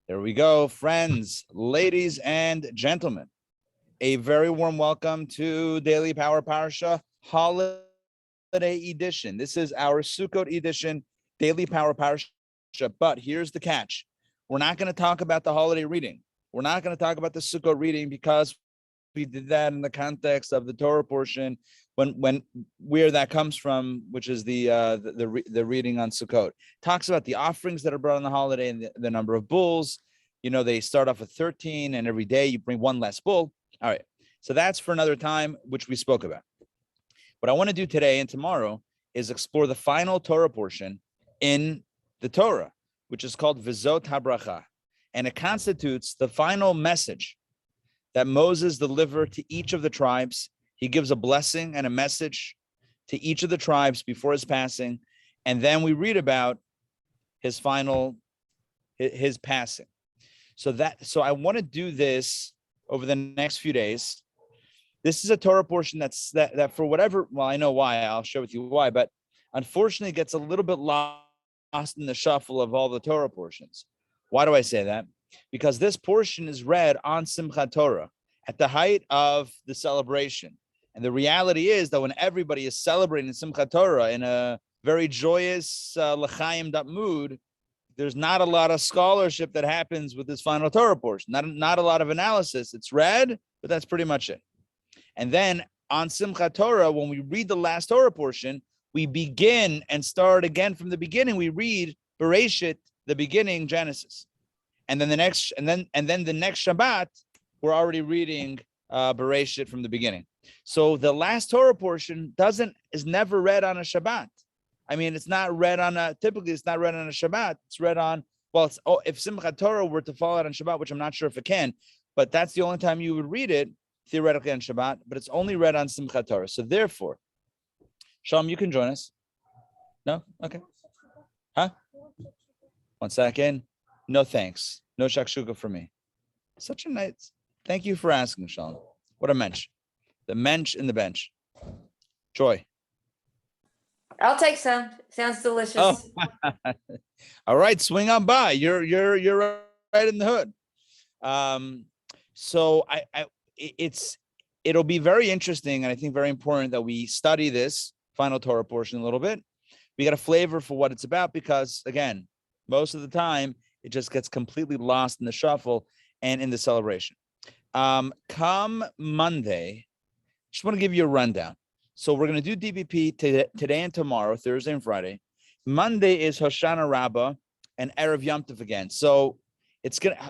There we go, friends, ladies and gentlemen. A very warm welcome to Daily Power Parsha Holiday Edition. This is our Sukkot Edition Daily Power Parsha. But here's the catch. We're not going to talk about the holiday reading. We're not going to talk about the Sukkot reading because we did that in the context of the Torah portion when where that comes from, which is the reading on Sukkot. Talks about the offerings that are brought on the holiday and the number of bulls. You know, they start off with 13, and every day you bring one less bull. All right, so that's for another time, which we spoke about. What I want to do today and tomorrow is explore the final Torah portion in the Torah, which is called Vezot Habrachah, and it constitutes the final message that Moses delivered to each of the tribes. He gives a blessing and a message to each of the tribes before his passing, and then we read about his passing. So I want to do this over the next few days. This is a Torah portion that for whatever, well, I know why, I'll share with you why, but unfortunately it gets a little bit lost in the shuffle of all the Torah portions. Why do I say that? Because this portion is read on Simchat Torah at the height of the celebration. And the reality is that when everybody is celebrating Simchat Torah in a very joyous, l'chaim mood, there's not a lot of scholarship that happens with this final Torah portion. Not a lot of analysis. It's read, but that's pretty much it. And then on Simchat Torah, when we read the last Torah portion, we begin and start again from the beginning. We read Bereshit, the beginning, Genesis. And then the next Shabbat, we're already reading Bereshit from the beginning. So the last Torah portion is never read on a Shabbat. I mean, it's not read on typically it's not read on a Shabbat. It's read on, if Simchat Torah were to fall out on Shabbat, which I'm not sure if it can, but that's the only time you would read it, theoretically on Shabbat, but it's only read on Simchat Torah. So therefore, Shalom, you can join us. No? Okay. Huh? 1 second. No thanks. No shakshuka for me. Such a nice, thank you for asking, Shalom. What a mensch. The mensch in the bench. Joy. I'll take some. Sounds delicious. Oh. All right, swing on by. You're right in the hood. So it'll be very interesting, and I think very important that we study this final Torah portion a little bit. We got a flavor for what it's about because, again, most of the time it just gets completely lost in the shuffle and in the celebration. Come Monday, just want to give you a rundown. So we're going to do DBP today and tomorrow, Thursday and Friday. Monday is Hoshana Rabbah and Erev Yom Tov again. So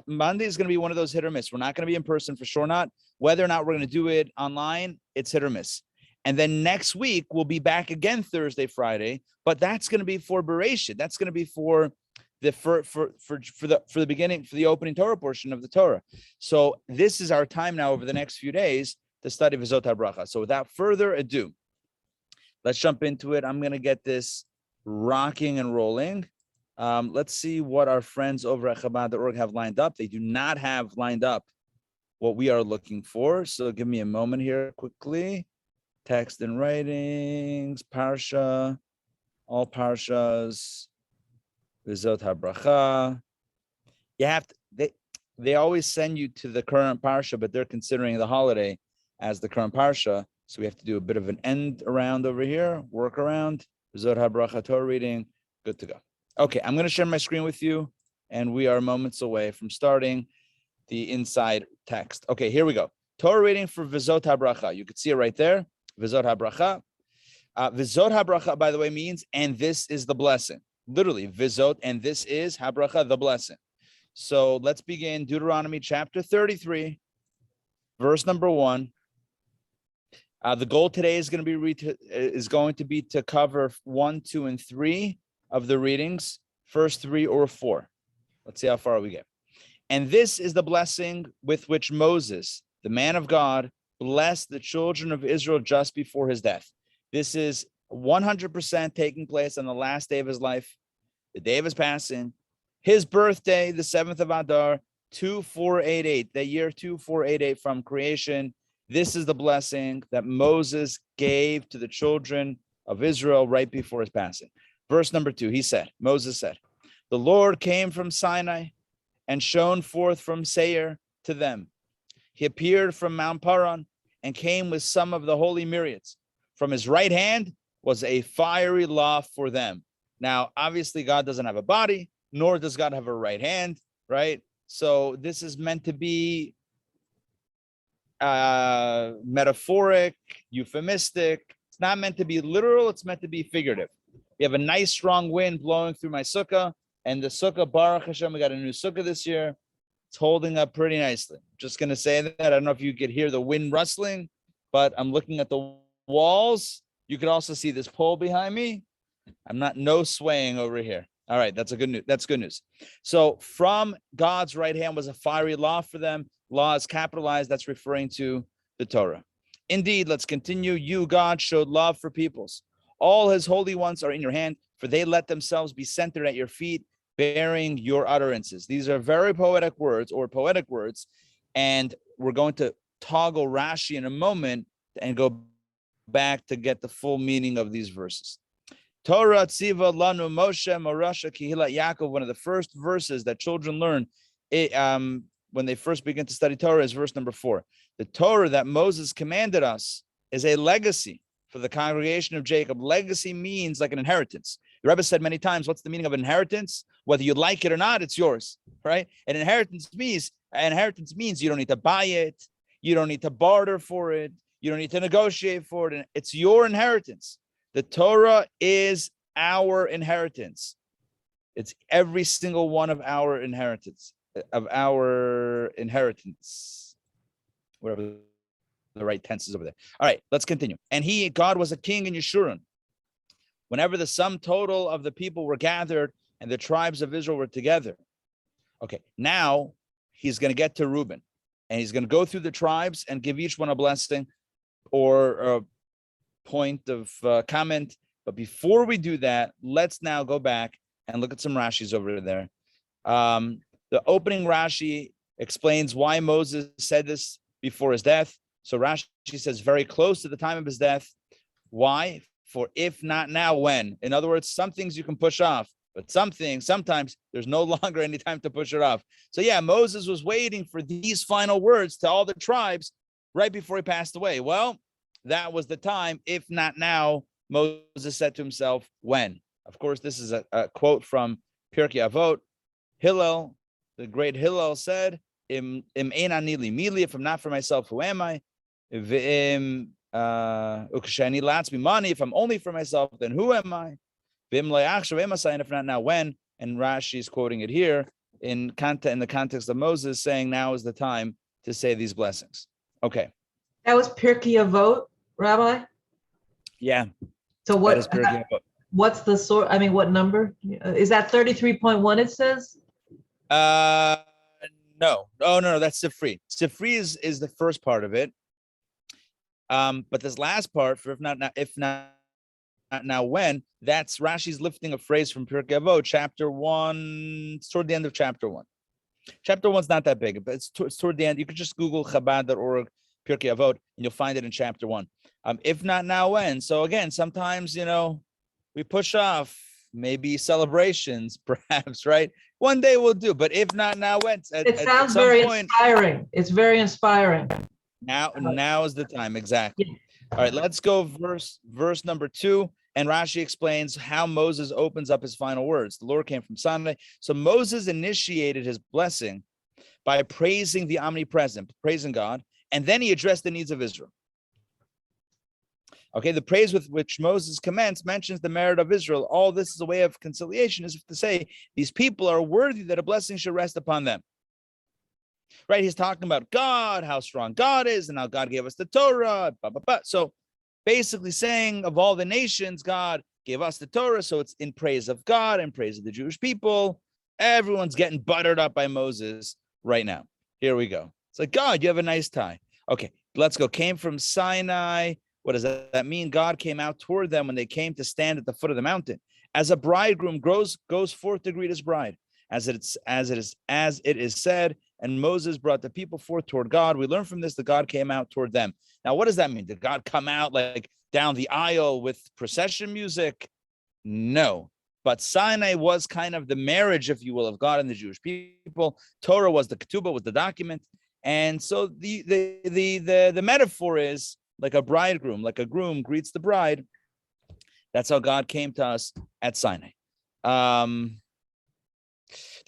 Monday is going to be one of those hit or miss. We're not going to be in person for sure not. Whether or not we're going to do it online, it's hit or miss. And then next week we'll be back again Thursday, Friday, but that's going to be for Bereshit. That's going to be for the beginning, for the opening Torah portion of the Torah. So this is our time now over the next few days to study Vezot Habrachah. So without further ado, let's jump into it. I'm going to get this rocking and rolling. Let's see what our friends over at Chabad.org have lined up. They do not have lined up what we are looking for. So give me a moment here quickly. Text and writings, Parsha, all Parshas, Vezot Habrachah. You have to, they always send you to the current Parsha, but they're considering the holiday as the current Parsha. So we have to do a bit of an end around over here, work around, Vezot Habrachah, Torah reading, good to go. Okay, I'm going to share my screen with you, and we are moments away from starting the inside text. Okay, here we go. Torah reading for Vezot Habrachah. You can see it right there, Vezot Habrachah. Vezot Habrachah, by the way, means, and this is the blessing. Literally, Vizot, and this is Habrachah, the blessing. So let's begin Deuteronomy chapter 33, verse number 1. The goal today is going to be to cover 1, 2, and 3 of the readings, first 3 or 4. Let's see how far we get. And this is the blessing with which Moses, the man of God, blessed the children of Israel just before his death. This is 100% taking place on the last day of his life, the day of his passing, his birthday, the 7th of Adar, 2488, the year 2488 from creation. This is the blessing that Moses gave to the children of Israel right before his passing. Verse number 2, Moses said, the Lord came from Sinai and shone forth from Seir to them. He appeared from Mount Paran and came with some of the holy myriads. From his right hand was a fiery law for them. Now, obviously, God doesn't have a body, nor does God have a right hand, right? So this is meant to be metaphoric, euphemistic. It's not meant to be literal. It's meant to be figurative. We have a nice strong wind blowing through my sukkah, and the sukkah, Baruch Hashem, we got a new sukkah this year. It's holding up pretty nicely. Just going to say that. I don't know if you could hear the wind rustling, but I'm looking at the walls. You could also see this pole behind me. I'm not no swaying over here. All right, that's good news. That's good news. So from God's right hand was a fiery law for them. Law is capitalized. That's referring to the Torah. Indeed, let's continue. You, God, showed love for peoples. All his holy ones are in your hand, for they let themselves be centered at your feet, bearing your utterances. These are very poetic words, and we're going to toggle Rashi in a moment and go back to get the full meaning of these verses. Torah tziva lanu Moshe morasha kihilat Yaakov. One of the first verses that children learn when they first begin to study Torah is verse number 4. The Torah that Moses commanded us is a legacy for the congregation of Jacob. Legacy means like an inheritance. The Rebbe said many times, what's the meaning of inheritance? Whether you like it or not, it's yours, right? And inheritance means you don't need to buy it. You don't need to barter for it. You don't need to negotiate for it. It's your inheritance. The Torah is our inheritance. It's every single one of our inheritance, whatever the right tense is over there. All right, let's continue. And God was a king in Yeshurun. Whenever the sum total of the people were gathered and the tribes of Israel were together. Okay, now he's going to get to Reuben, and he's going to go through the tribes and give each one a blessing or a point of comment. But before we do that, let's now go back and look at some Rashis over there. The opening Rashi explains why Moses said this before his death. So Rashi says very close to the time of his death. Why? For if not now, when? In other words, some things you can push off, but sometimes there's no longer any time to push it off. So yeah, Moses was waiting for these final words to all the tribes right before he passed away. Well, that was the time. If not now, Moses said to himself, when? Of course, this is a quote from Pirkei Avot. Hillel, the great Hillel said, Im ein ani li mili, if I'm not for myself, who am I? If I'm only for myself, then who am I? And if not now, when? And Rashi is quoting it here in the context of Moses saying now is the time to say these blessings. Okay. That was Pirkei Avot, Rabbi? Yeah. So what's the source? I mean, what number? Is that 33.1 it says? No. Oh, no, that's Sifri. Sifri is the first part of it. But this last part, for if not now when, that's Rashi's lifting a phrase from Pirkei Avot, chapter 1. It's toward the end of chapter 1. Chapter 1's not that big, but it's toward the end. You could just Google Chabad.org, Pirkei Avot, and you'll find it in chapter 1. If not now when. So again, sometimes, we push off maybe celebrations, perhaps, right? One day we'll do, but if not now when. It sounds very inspiring. It's very inspiring. Now is the time, exactly. Yeah. All right, let's go verse number 2. And Rashi explains how Moses opens up his final words. The Lord came from Sinai. So Moses initiated his blessing by praising the omnipresent, praising God, and then he addressed the needs of Israel. Okay, the praise with which Moses commenced mentions the merit of Israel. All this is a way of conciliation, as if to say these people are worthy that a blessing should rest upon them. Right? He's talking about God, how strong God is, and how God gave us the Torah. Blah, blah, blah. So basically saying of all the nations, God gave us the Torah. So it's in praise of God and praise of the Jewish people. Everyone's getting buttered up by Moses right now. Here we go. It's like, God, you have a nice tie. Okay, let's go. Came from Sinai. What does that mean? God came out toward them when they came to stand at the foot of the mountain. As a bridegroom goes forth to greet his bride, as it is said, and Moses brought the people forth toward God. We learn from this that God came out toward them. Now, what does that mean? Did God come out like down the aisle with procession music? No. But Sinai was kind of the marriage, if you will, of God and the Jewish people. Torah was the ketubah, was the document. And so the metaphor is like a bridegroom, like a groom greets the bride. That's how God came to us at Sinai. God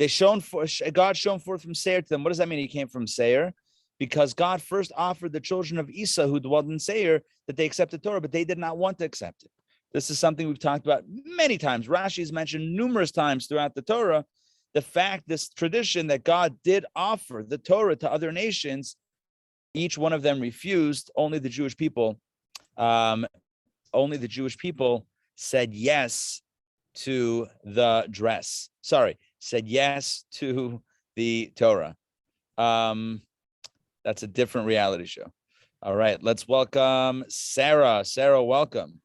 shone forth from Seir to them. What does that mean? He came from Seir, because God first offered the children of Esau who dwelled in Seir that they accepted Torah, but they did not want to accept it. This is something we've talked about many times. Rashi has mentioned numerous times throughout the Torah, this tradition that God did offer the Torah to other nations. Each one of them refused. Only the Jewish people said yes to the dress. Said yes to the Torah. That's a different reality show. All right, let's welcome Sarah. Sarah, welcome.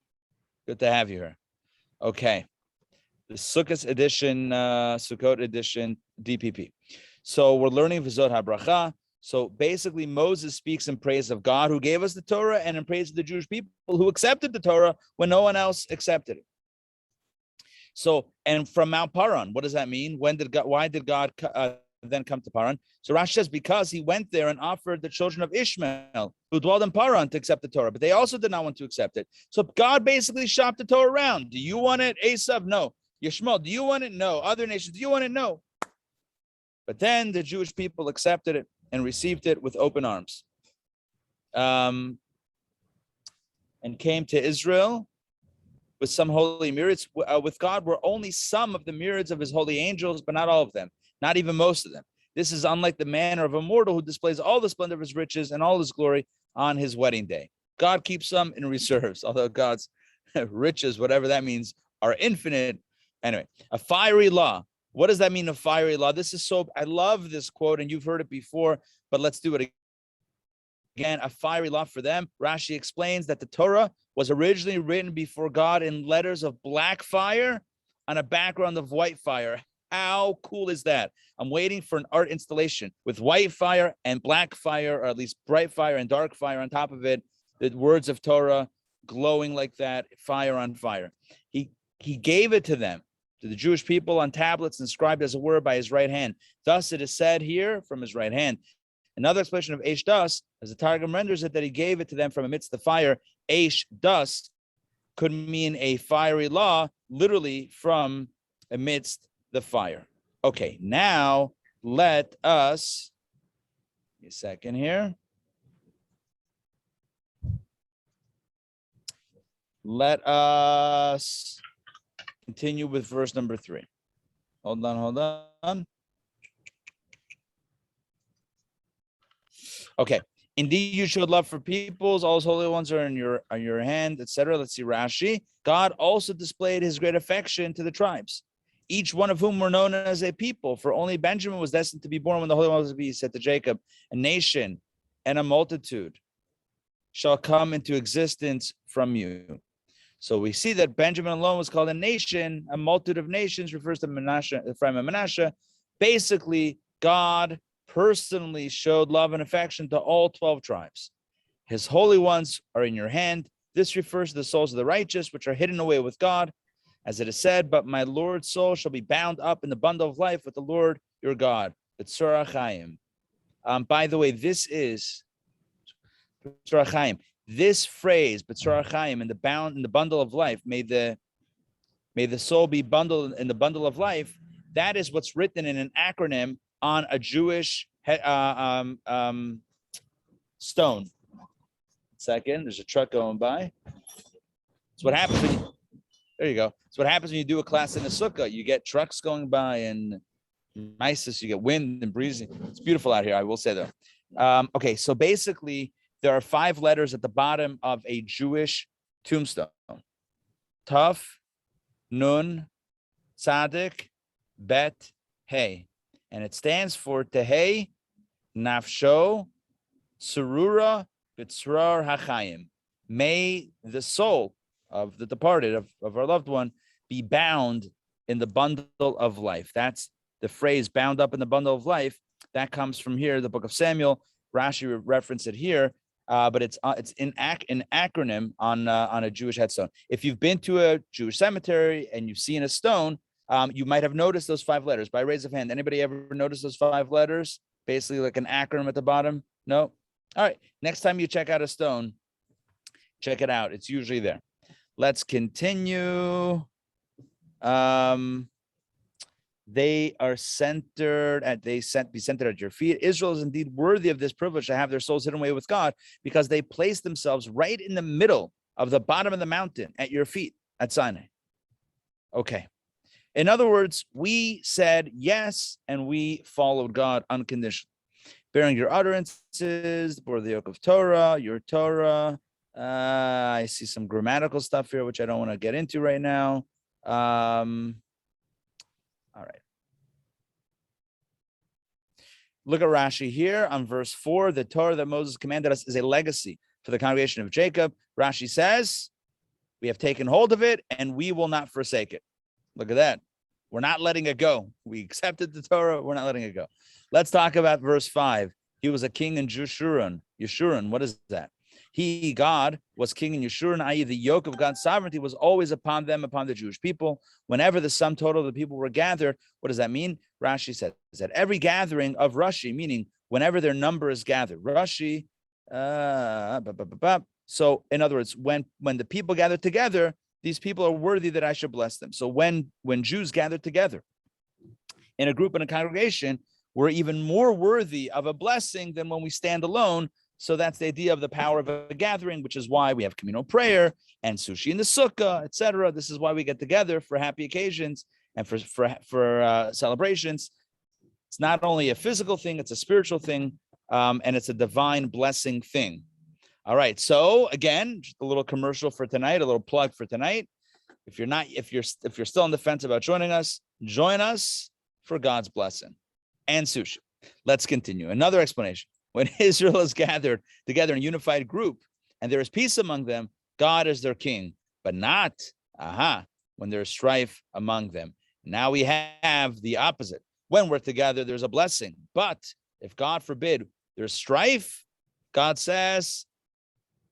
Good to have you here. Okay, the Sukkot edition, DPP. So we're learning Vezot Habrachah. So basically, Moses speaks in praise of God who gave us the Torah, and in praise of the Jewish people who accepted the Torah when no one else accepted it. So, and from Mount Paran, what does that mean? Why did God then come to Paran? So Rashi says, because he went there and offered the children of Ishmael who dwelled in Paran to accept the Torah, but they also did not want to accept it. So God basically shopped the Torah around. Do you want it? Esav, no. Yishmael, do you want it? No. Other nations, do you want it? No. But then the Jewish people accepted it and received it with open arms. And came to Israel with some holy myriads. With God were only some of the myriads of his holy angels, but not all of them, not even most of them. This is unlike the manner of a mortal who displays all the splendor of his riches and all his glory on his wedding day. God keeps some in reserves, although God's riches, whatever that means, are infinite. Anyway, a fiery law. What does that mean, a fiery law? This is so, I love this quote, and you've heard it before, but let's do it again. A fiery law for them. Rashi explains that the Torah was originally written before God in letters of black fire on a background of white fire. How cool is that? I'm waiting for an art installation with white fire and black fire, or at least bright fire and dark fire on top of it. The words of Torah glowing like that, fire on fire. He gave it to them, to the Jewish people, on tablets inscribed as a word by his right hand. Thus it is said here, from his right hand. Another explanation of Eish Das, as the Targum renders it, that he gave it to them from amidst the fire. Eish Das could mean a fiery law, literally from amidst the fire. Okay, now let us, give me a second here. Let us continue with verse number 3. Hold on. Okay. Indeed, you showed love for peoples. All his holy ones are in your hand, etc. Let's see Rashi. God also displayed his great affection to the tribes, each one of whom were known as a people. For only Benjamin was destined to be born when the Holy One was to be said to Jacob, a nation and a multitude shall come into existence from you. So we see that Benjamin alone was called a nation. A multitude of nations refers to Manasseh, Ephraim and Manasseh. Basically, God personally showed love and affection to all 12 tribes. His holy ones are in your hand. This refers to the souls of the righteous, which are hidden away with God. As it is said, but my Lord's soul shall be bound up in the bundle of life with the Lord your God. B'tzorah chaim. By the way, this is B'tzorah chaim. This phrase, B'tzorah chaim, in the bundle of life, may the soul be bundled in the bundle of life. That is what's written in an acronym on a Jewish stone. Second, there's a truck going by. That's what happens when you, there you go. That's what happens when you do a class in a sukkah. You get trucks going by and niceness, you get wind and breezing. It's beautiful out here, I will say that. Okay, so basically, there are 5 letters at the bottom of a Jewish tombstone. Taf, Nun, Tzadik, Bet, Hey. And it stands for Tehei, Nafsho, Tsurura, B'tzrar HaChaim. May the soul of the departed, of our loved one, be bound in the bundle of life. That's the phrase, bound up in the bundle of life. That comes from here, the book of Samuel. Rashi referenced it here. but it's an acronym on a Jewish headstone. If you've been to a Jewish cemetery and you've seen a stone, you might have noticed those 5 letters. By raise of hand, anybody ever noticed those 5 letters? Basically like an acronym at the bottom? No? All right. Next time you check out a stone, check it out. It's usually there. Let's continue. They are centered at be centered at your feet. Israel is indeed worthy of this privilege to have their souls hidden away with God, because they place themselves right in the middle of the bottom of the mountain at your feet at Sinai. Okay. In other words, we said yes, and we followed God unconditionally. Bearing your utterances, bore the yoke of Torah, your Torah. I see some grammatical stuff here, which I don't want to get into right now. All right. Look at Rashi here on verse 4. The Torah that Moses commanded us is a legacy for the congregation of Jacob. Rashi says, we have taken hold of it and we will not forsake it. Look at that. We're not letting it go. We accepted the Torah. We're not letting it go. Let's talk about verse 5. He was a king in Yeshurun. Yeshurun, what is that? He, God, was king in Yeshurun, i.e. the yoke of God's sovereignty was always upon them, upon the Jewish people. Whenever the sum total of the people were gathered, what does that mean? Rashi says that every gathering of Rashi, meaning whenever their number is gathered. Rashi, so in other words, when the people gather together, these people are worthy that I should bless them. So when Jews gather together in a group, in a congregation, we're even more worthy of a blessing than when we stand alone. So that's the idea of the power of a gathering, which is why we have communal prayer and sushi in the sukkah, etc. This is why we get together for happy occasions and for celebrations. It's not only a physical thing, it's a spiritual thing, and it's a divine blessing thing. All right. So again, just a little commercial for tonight, a little plug for tonight. If you're still on the fence about joining us, join us for God's blessing and sushi. Let's continue. Another explanation. When Israel is gathered together in a unified group and there is peace among them, God is their king, but not when there's strife among them. Now we have the opposite. When we're together, there's a blessing. But if God forbid there's strife, God says,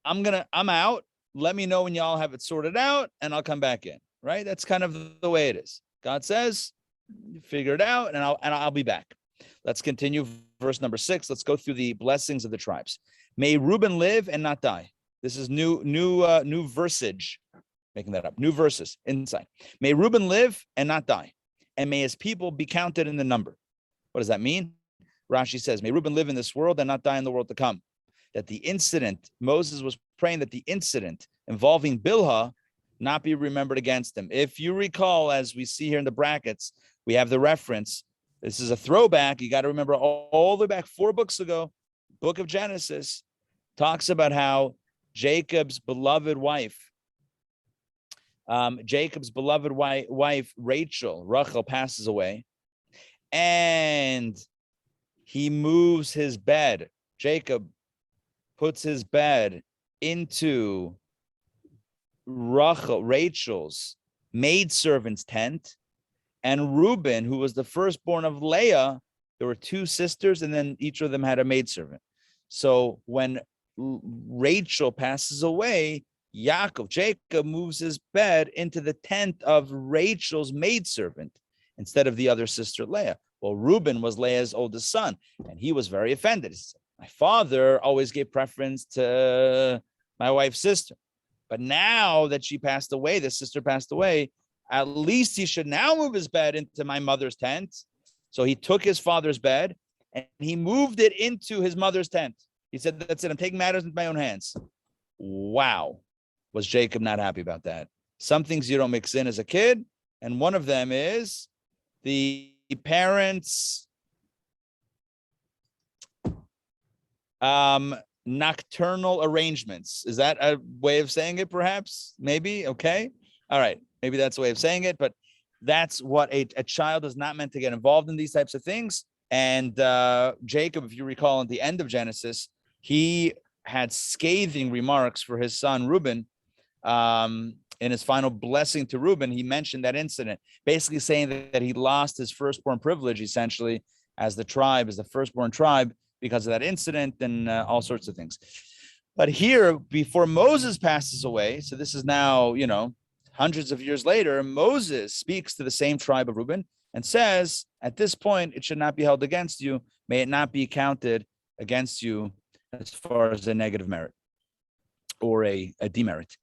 I'm out. Let me know when y'all have it sorted out and I'll come back in. Right? That's kind of the way it is. God says, figure it out and I'll be back. Let's continue. Verse number 6. Let's go through the blessings of the tribes. May Reuben live and not die. This is new versage. Making that up. New verses inside. May Reuben live and not die, and may his people be counted in the number. What does that mean? Rashi says, may Reuben live in this world and not die in the world to come. That the incident, Moses was praying that the incident involving Bilhah not be remembered against him. If you recall, as we see here in the brackets, we have the reference. This is a throwback. You got to remember all the way back 4 books ago, book of Genesis talks about how Jacob's beloved wife, Rachel passes away, and he moves his bed. Jacob puts his bed into Rachel's maidservant's tent. And Reuben, who was the firstborn of Leah, there were 2 sisters, and then each of them had a maidservant. So when Rachel passes away, Jacob moves his bed into the tent of Rachel's maidservant instead of the other sister, Leah. Well, Reuben was Leah's oldest son, and he was very offended. He said, my father always gave preference to my wife's sister. But now that she passed away, the sister passed away, at least he should now move his bed into my mother's tent. So he took his father's bed and he moved it into his mother's tent. He said, that's it. I'm taking matters into my own hands. Wow. Was Jacob not happy about that? Some things you don't mix in as a kid. And one of them is the parents' nocturnal arrangements. Is that a way of saying it, perhaps? Maybe? Okay. All right. Maybe that's the way of saying it, but that's what a child is not meant to get involved in these types of things. And Jacob, if you recall, at the end of Genesis, he had scathing remarks for his son Reuben. In his final blessing to Reuben, he mentioned that incident, basically saying that he lost his firstborn privilege, essentially, as the firstborn tribe, because of that incident and all sorts of things. But here, before Moses passes away, so this is now, hundreds of years later, Moses speaks to the same tribe of Reuben and says, at this point, it should not be held against you. May it not be counted against you as far as a negative merit or a demerit.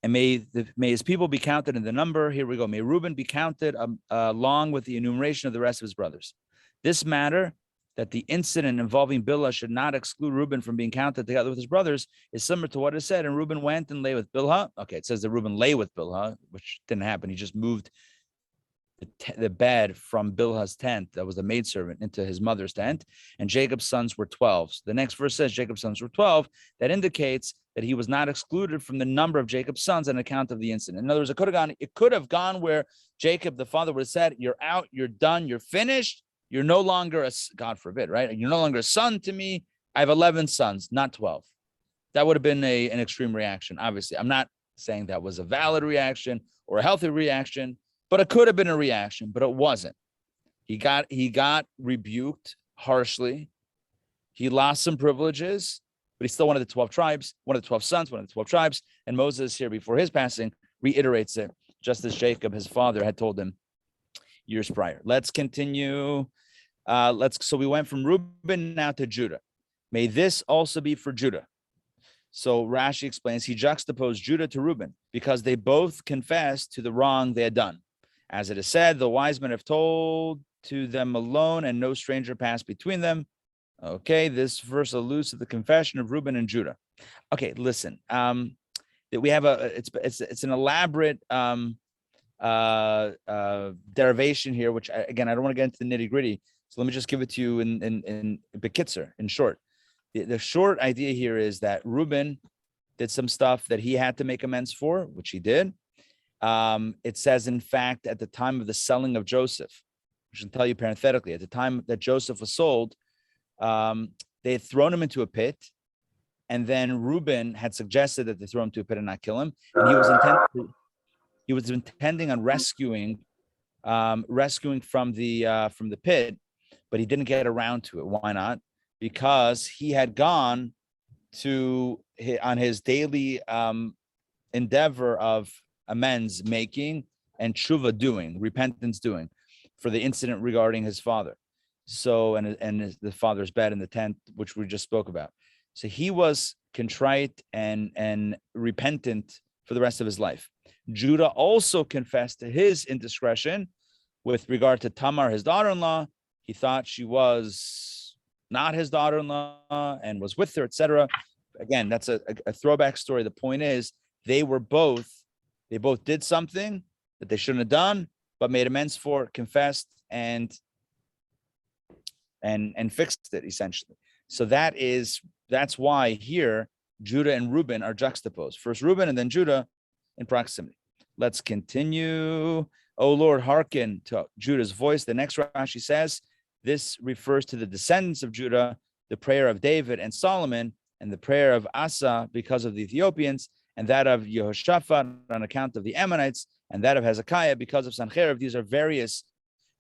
And may his people be counted in the number. Here we go. May Reuben be counted along with the enumeration of the rest of his brothers. This matter, that the incident involving Bilhah should not exclude Reuben from being counted together with his brothers, is similar to what is said. And Reuben went and lay with Bilhah. Okay, it says that Reuben lay with Bilhah, which didn't happen. He just moved the bed from Bilhah's tent, that was the maidservant, into his mother's tent. And Jacob's sons were 12. So the next verse says Jacob's sons were 12. That indicates that he was not excluded from the number of Jacob's sons on account of the incident. In other words, it could have gone where Jacob, the father, would have said, you're out, you're done, you're finished. You're no longer God forbid, right? You're no longer a son to me. I have 11 sons, not 12. That would have been an extreme reaction. Obviously, I'm not saying that was a valid reaction or a healthy reaction, but it could have been a reaction, but it wasn't. He got rebuked harshly. He lost some privileges, but he's still one of the 12 tribes, one of the 12 sons, one of the 12 tribes. And Moses here, before his passing, reiterates it, just as Jacob, his father, had told him years prior. Let's continue. So we went from Reuben now to Judah. May this also be for Judah. So Rashi explains, he juxtaposed Judah to Reuben because they both confessed to the wrong they had done. As it is said, the wise men have told to them alone, and no stranger passed between them. Okay, this verse alludes to the confession of Reuben and Judah. Okay, listen. We have it's an elaborate derivation here, which again I don't want to get into the nitty-gritty. So let me just give it to you in bekitzer, in short. The short idea here is that Reuben did some stuff that he had to make amends for, which he did. It says, in fact, at the time of the selling of Joseph, I should tell you parenthetically, at the time that Joseph was sold, they had thrown him into a pit, and then Reuben had suggested that they throw him to a pit and not kill him, and he was intending on rescuing from the pit, but he didn't get around to it. Why not? Because he had gone on his daily endeavor of amends making and tshuva doing, repentance doing, for the incident regarding his father. So, and the father's bed in the tent, which we just spoke about. So he was contrite and repentant for the rest of his life. Judah also confessed to his indiscretion with regard to Tamar, his daughter-in-law. He thought she was not his daughter-in-law and was with her, etc. Again, that's a throwback story. The point is, they both did something that they shouldn't have done, but made amends for, confessed, and fixed it, essentially. So that's why here Judah and Reuben are juxtaposed. First Reuben and then Judah in proximity. Let's continue. O Lord, hearken to Judah's voice. The next Rashi says, this refers to the descendants of Judah, the prayer of David and Solomon, and the prayer of Asa because of the Ethiopians, and that of Yehoshaphat on account of the Ammonites, and that of Hezekiah because of Sancherib. These are various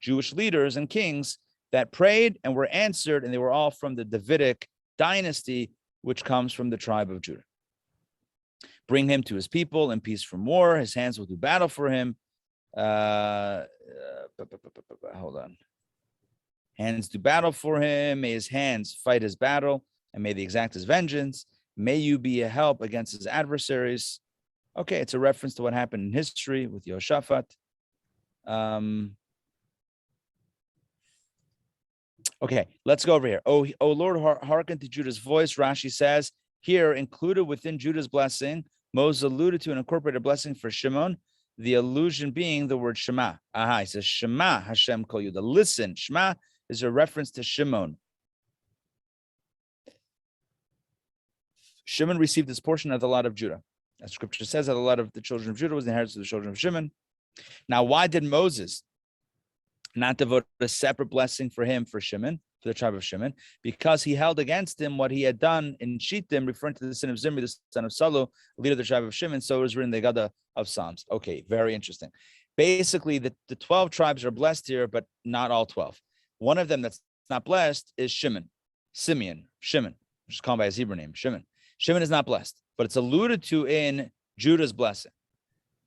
Jewish leaders and kings that prayed and were answered, and they were all from the Davidic dynasty, which comes from the tribe of Judah. Bring him to his people in peace from war. His hands will do battle for him. Hold on. Hands do battle for him. May his hands fight his battle, and may they exact his vengeance. May you be a help against his adversaries. Okay, it's a reference to what happened in history with Yehoshaphat. Okay, let's go over here. O Lord, hearken to Judah's voice. Rashi says here, included within Judah's blessing, Moses alluded to an incorporated blessing for Shimon, the allusion being the word Shema. He says, Shema Hashem kol Yehuda. Listen, Shema is a reference to Shimon. Shimon received his portion of the lot of Judah. As scripture says, that a lot of the children of Judah was the inheritance of the children of Shimon. Now, why did Moses not devote a separate blessing for him, for Shimon, for the tribe of Shimon? Because he held against him what he had done in Shittim, referring to the sin of Zimri, the son of Salu, leader of the tribe of Shimon. So it was written in the Gada of Psalms. Okay, very interesting. Basically, the 12 tribes are blessed here, but not all 12. One of them that's not blessed is Simeon, which is called by his Hebrew name, Shimon. Shimon is not blessed, but it's alluded to in Judah's blessing.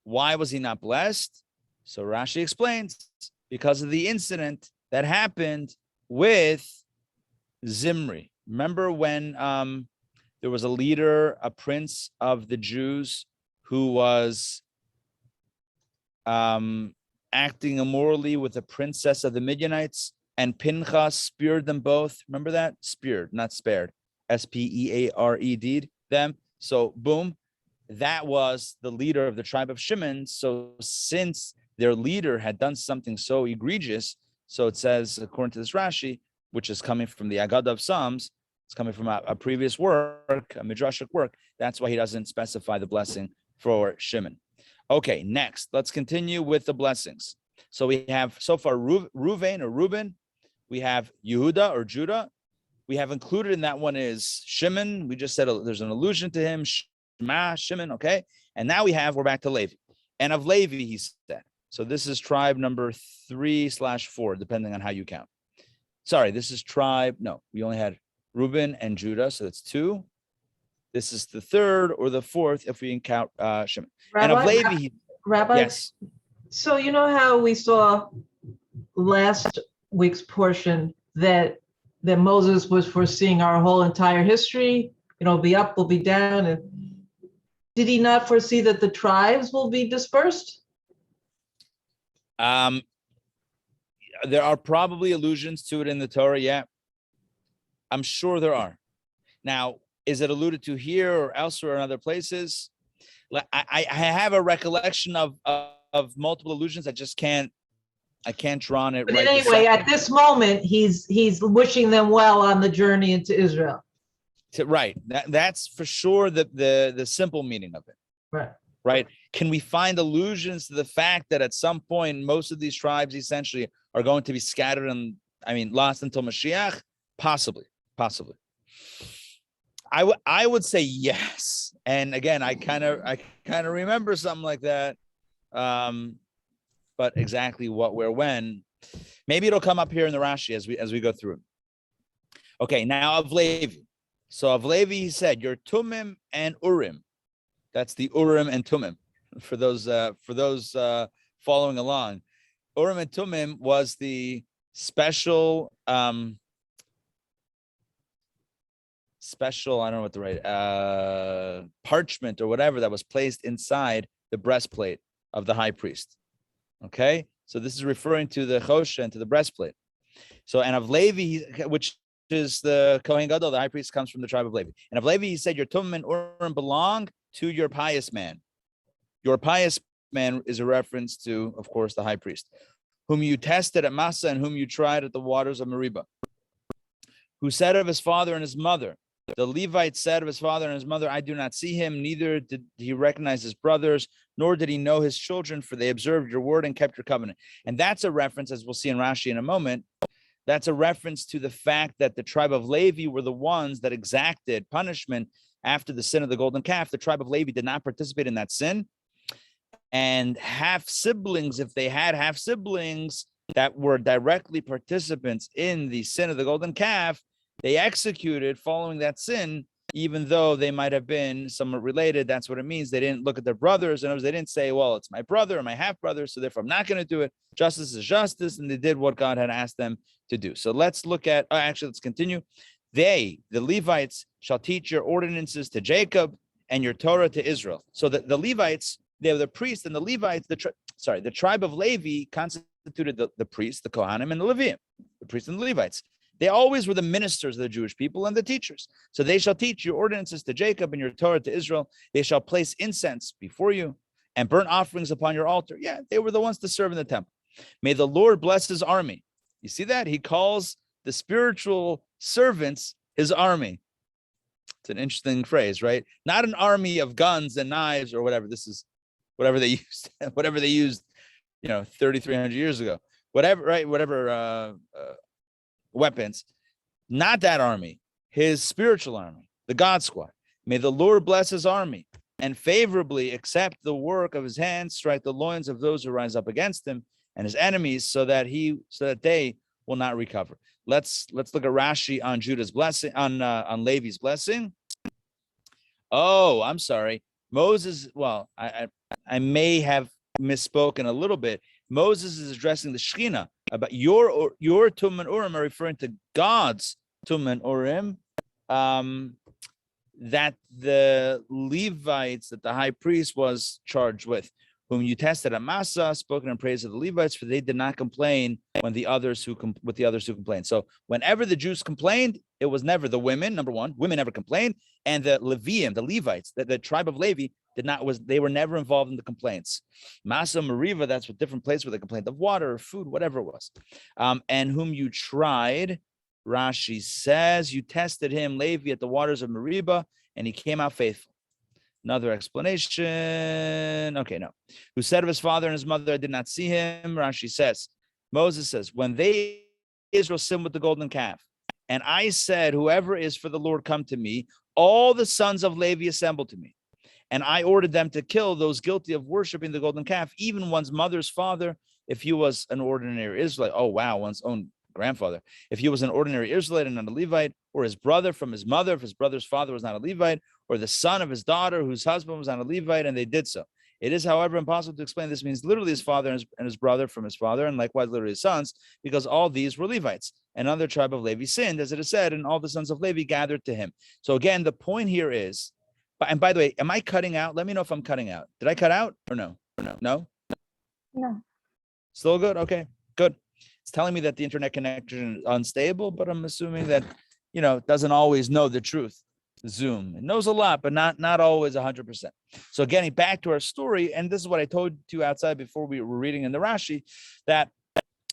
Why was he not blessed? So Rashi explains, because of the incident that happened with Zimri. Remember when there was a leader, a prince of the Jews, who was acting immorally with a princess of the Midianites, and Pinchas speared them both. Remember that? Speared, not spared. S-P-E-A-R-E-D them. So boom, that was the leader of the tribe of Shimon. So since their leader had done something so egregious, so it says, according to this Rashi, which is coming from the Agadah of Psalms, it's coming from a previous work, a midrashic work. That's why he doesn't specify the blessing for Shimon. Okay, next, let's continue with the blessings. So we have so far Reuben or Reuben. We have Yehuda or Judah. We have included in that one is Shimon. We just said there's an allusion to him, Shimon, okay? And now we're back to Levi. And of Levi, he said. So this is tribe number 3/4, depending on how you count. Sorry, this is tribe, no, we only had Reuben and Judah, so that's 2. This is the 3rd or the 4th if we can count Shimon. And of Levi, Rabbi, yes. So you know how we saw last week's portion that Moses was foreseeing our whole entire history, be up, will be down. And did he not foresee that the tribes will be dispersed? There are probably allusions to it in the Torah, yeah. I'm sure there are. Now, is it alluded to here or elsewhere in other places? I have a recollection of multiple allusions. I can't draw on it. But anyway, at this moment, he's wishing them well on the journey into Israel. Right. That's for sure the simple meaning of it. Right. Right. Can we find allusions to the fact that at some point most of these tribes essentially are going to be scattered and lost until Mashiach? Possibly. I would say yes. And again, I kind of remember something like that. But exactly what, where, when, maybe it'll come up here in the Rashi as we go through. Okay, now of Levi. So of Levi, he said, your Tumim and Urim. That's the Urim and Tumim for those following along. Urim and Tumim was the special, I don't know what the right, parchment or whatever that was placed inside the breastplate of the high priest. Okay, so this is referring to the choshen and to the breastplate. So, and of Levi, which is the Kohen Gadol, the high priest comes from the tribe of Levi. And of Levi, he said, your Tumim and Urim belong to your pious man. Your pious man is a reference to, of course, the high priest, whom you tested at Massa and whom you tried at the waters of Meribah, who said of his father and his mother, the Levite said of his father and his mother, I do not see him, neither did he recognize his brothers, nor did he know his children, for they observed your word and kept your covenant. And that's a reference, as we'll see in Rashi in a moment, that's a reference to the fact that the tribe of Levi were the ones that exacted punishment after the sin of the golden calf. The tribe of Levi did not participate in that sin. And half siblings, if they had half siblings that were directly participants in the sin of the golden calf, they executed following that sin, even though they might have been somewhat related. That's what it means. They didn't look at their brothers, and they didn't say, well, it's my brother or my half brother, so therefore I'm not going to do it. Justice is justice, and they did what God had asked them to do. So let's look at, let's continue. They, the Levites, shall teach your ordinances to Jacob and your Torah to Israel. So the Levites, they're the priests, and the Levites, the tribe of Levi constituted the priests, the Kohanim, and the Leviim, the priests and the Levites. They always were the ministers of the Jewish people and the teachers. So they shall teach your ordinances to Jacob and your Torah to Israel. They shall place incense before you and burnt offerings upon your altar. Yeah, they were the ones to serve in the temple. May the Lord bless his army. You see that? He calls the spiritual servants his army. It's an interesting phrase, right? Not an army of guns and knives or whatever. This is whatever they used, 3,300 years ago. Whatever, right? Whatever weapons. Not that army, his spiritual army, the God squad. May the Lord bless his army and favorably accept the work of his hands, strike the loins of those who rise up against him and his enemies, so that they will not recover. Let's look at Rashi on Judah's blessing, on Levi's blessing. Oh, I'm sorry. Moses, well, I may have misspoken a little bit. Moses is addressing the Shekhinah about your Tum and Urim are referring to God's Tum and Urim. That the Levites, that the high priest was charged with, whom you tested at Massa, spoken in praise of the Levites, for they did not complain when the others who complained. So whenever the Jews complained, it was never the women. Number one, women never complained, and the Levium, the Levites, the tribe of Levi, they were never involved in the complaints. Massa, Meriva, that's a different place where they complained of water or food, whatever it was. And whom you tried. Rashi says, you tested him, Levi, at the waters of Meribah, and he came out faithful. Another explanation. Okay, no. Who said of his father and his mother, I did not see him. Rashi says, Moses says, when Israel sinned with the golden calf, and I said, whoever is for the Lord, come to me, all the sons of Levi assembled to me. And I ordered them to kill those guilty of worshiping the golden calf, even one's mother's father, if he was an ordinary Israelite. Oh, wow, one's own grandfather. If he was an ordinary Israelite and not a Levite, or his brother from his mother, if his brother's father was not a Levite, or the son of his daughter whose husband was not a Levite, and they did so. It is, however, impossible to explain. This means literally his father and his brother from his father, and likewise literally his sons, because all these were Levites. Another tribe of Levi sinned, as it is said, and all the sons of Levi gathered to him. So again, the point here is, and by the way, am I cutting out? Let me know if I'm cutting out. Did I cut out or no? No? No. Still good? Okay, good. It's telling me that the internet connection is unstable, but I'm assuming that, it doesn't always know the truth. Zoom, it knows a lot, but not always 100%. So getting back to our story, and this is what I told you outside before we were reading in the Rashi, that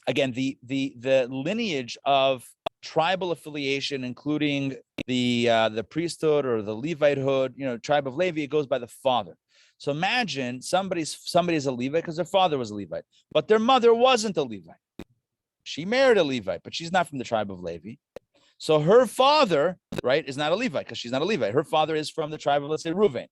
again, the lineage of tribal affiliation, including the priesthood or the Levitehood, tribe of Levi, it goes by the father. So imagine somebody's a Levite because their father was a Levite, but their mother wasn't a Levite. She married a Levite, but she's not from the tribe of Levi. So her father, right, is not a Levite because she's not a Levite. Her father is from the tribe of, let's say, Reuben.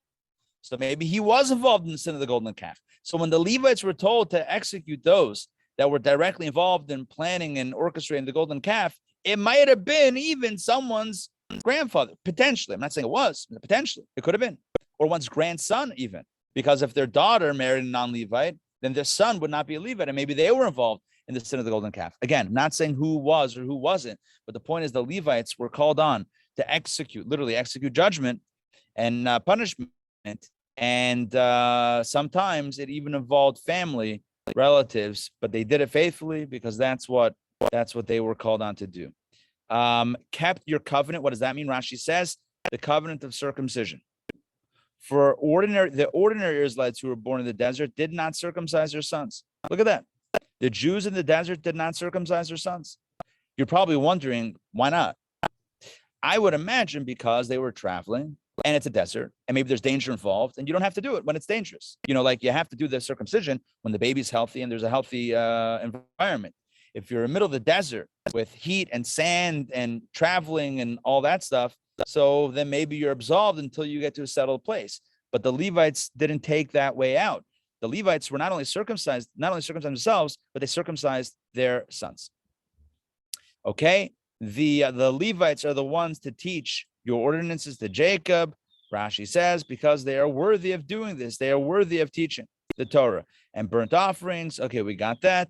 So maybe he was involved in the sin of the golden calf. So when the Levites were told to execute those that were directly involved in planning and orchestrating the golden calf, it might have been even someone's grandfather, potentially. I'm not saying it was, potentially. It could have been. Or one's grandson even. Because if their daughter married a non-Levite, then their son would not be a Levite. And maybe they were involved in the sin of the golden calf. Again, not saying who was or who wasn't, but the point is the Levites were called on to literally execute judgment and punishment. And sometimes it even involved family, relatives, but they did it faithfully because that's what they were called on to do. Kept your covenant. What does that mean? Rashi says the covenant of circumcision. For the ordinary Israelites who were born in the desert did not circumcise their sons. Look at that. The Jews in the desert did not circumcise their sons. You're probably wondering, why not? I would imagine because they were traveling and it's a desert and maybe there's danger involved and you don't have to do it when it's dangerous. Like you have to do the circumcision when the baby's healthy and there's a healthy environment. If you're in the middle of the desert with heat and sand and traveling and all that stuff, so then maybe you're absolved until you get to a settled place. But the Levites didn't take that way out. The Levites were not only circumcised themselves, but they circumcised their sons. Okay, the Levites are the ones to teach your ordinances to Jacob. Rashi says, because they are worthy of doing this, they are worthy of teaching the Torah and burnt offerings. Okay, we got that.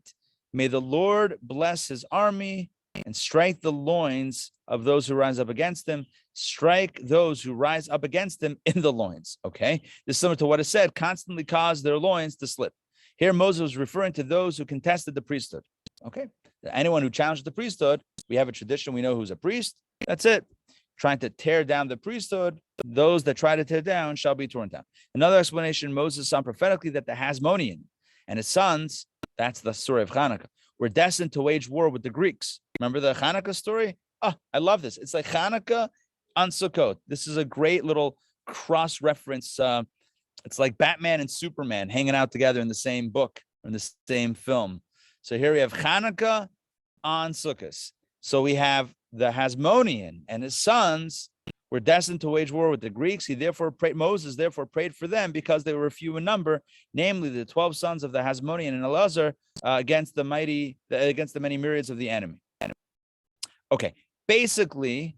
May the Lord bless his army and strike the loins of those who rise up against them. Strike those who rise up against them in the loins. Okay, this is similar to what is said, constantly cause their loins to slip. Here Moses was referring to those who contested the priesthood. Okay, anyone who challenged the priesthood, we have a tradition, we know who's a priest. That's it. Trying to tear down the priesthood, those that try to tear down shall be torn down. Another explanation, Moses saw prophetically that the Hasmonean and his sons, that's the story of Hanukkah, were destined to wage war with the Greeks. Remember the Hanukkah story? Oh, I love this. It's like Hanukkah on Sukkot. This is a great little cross-reference. It's like Batman and Superman hanging out together in the same book, or in the same film. So here we have Hanukkah on Sukkot. So we have the Hasmonean and his sons were destined to wage war with the Greeks. Moses therefore prayed for them because they were few in number, namely the 12 sons of the Hasmonean and Eleazar against the many myriads of the enemy. Okay, basically,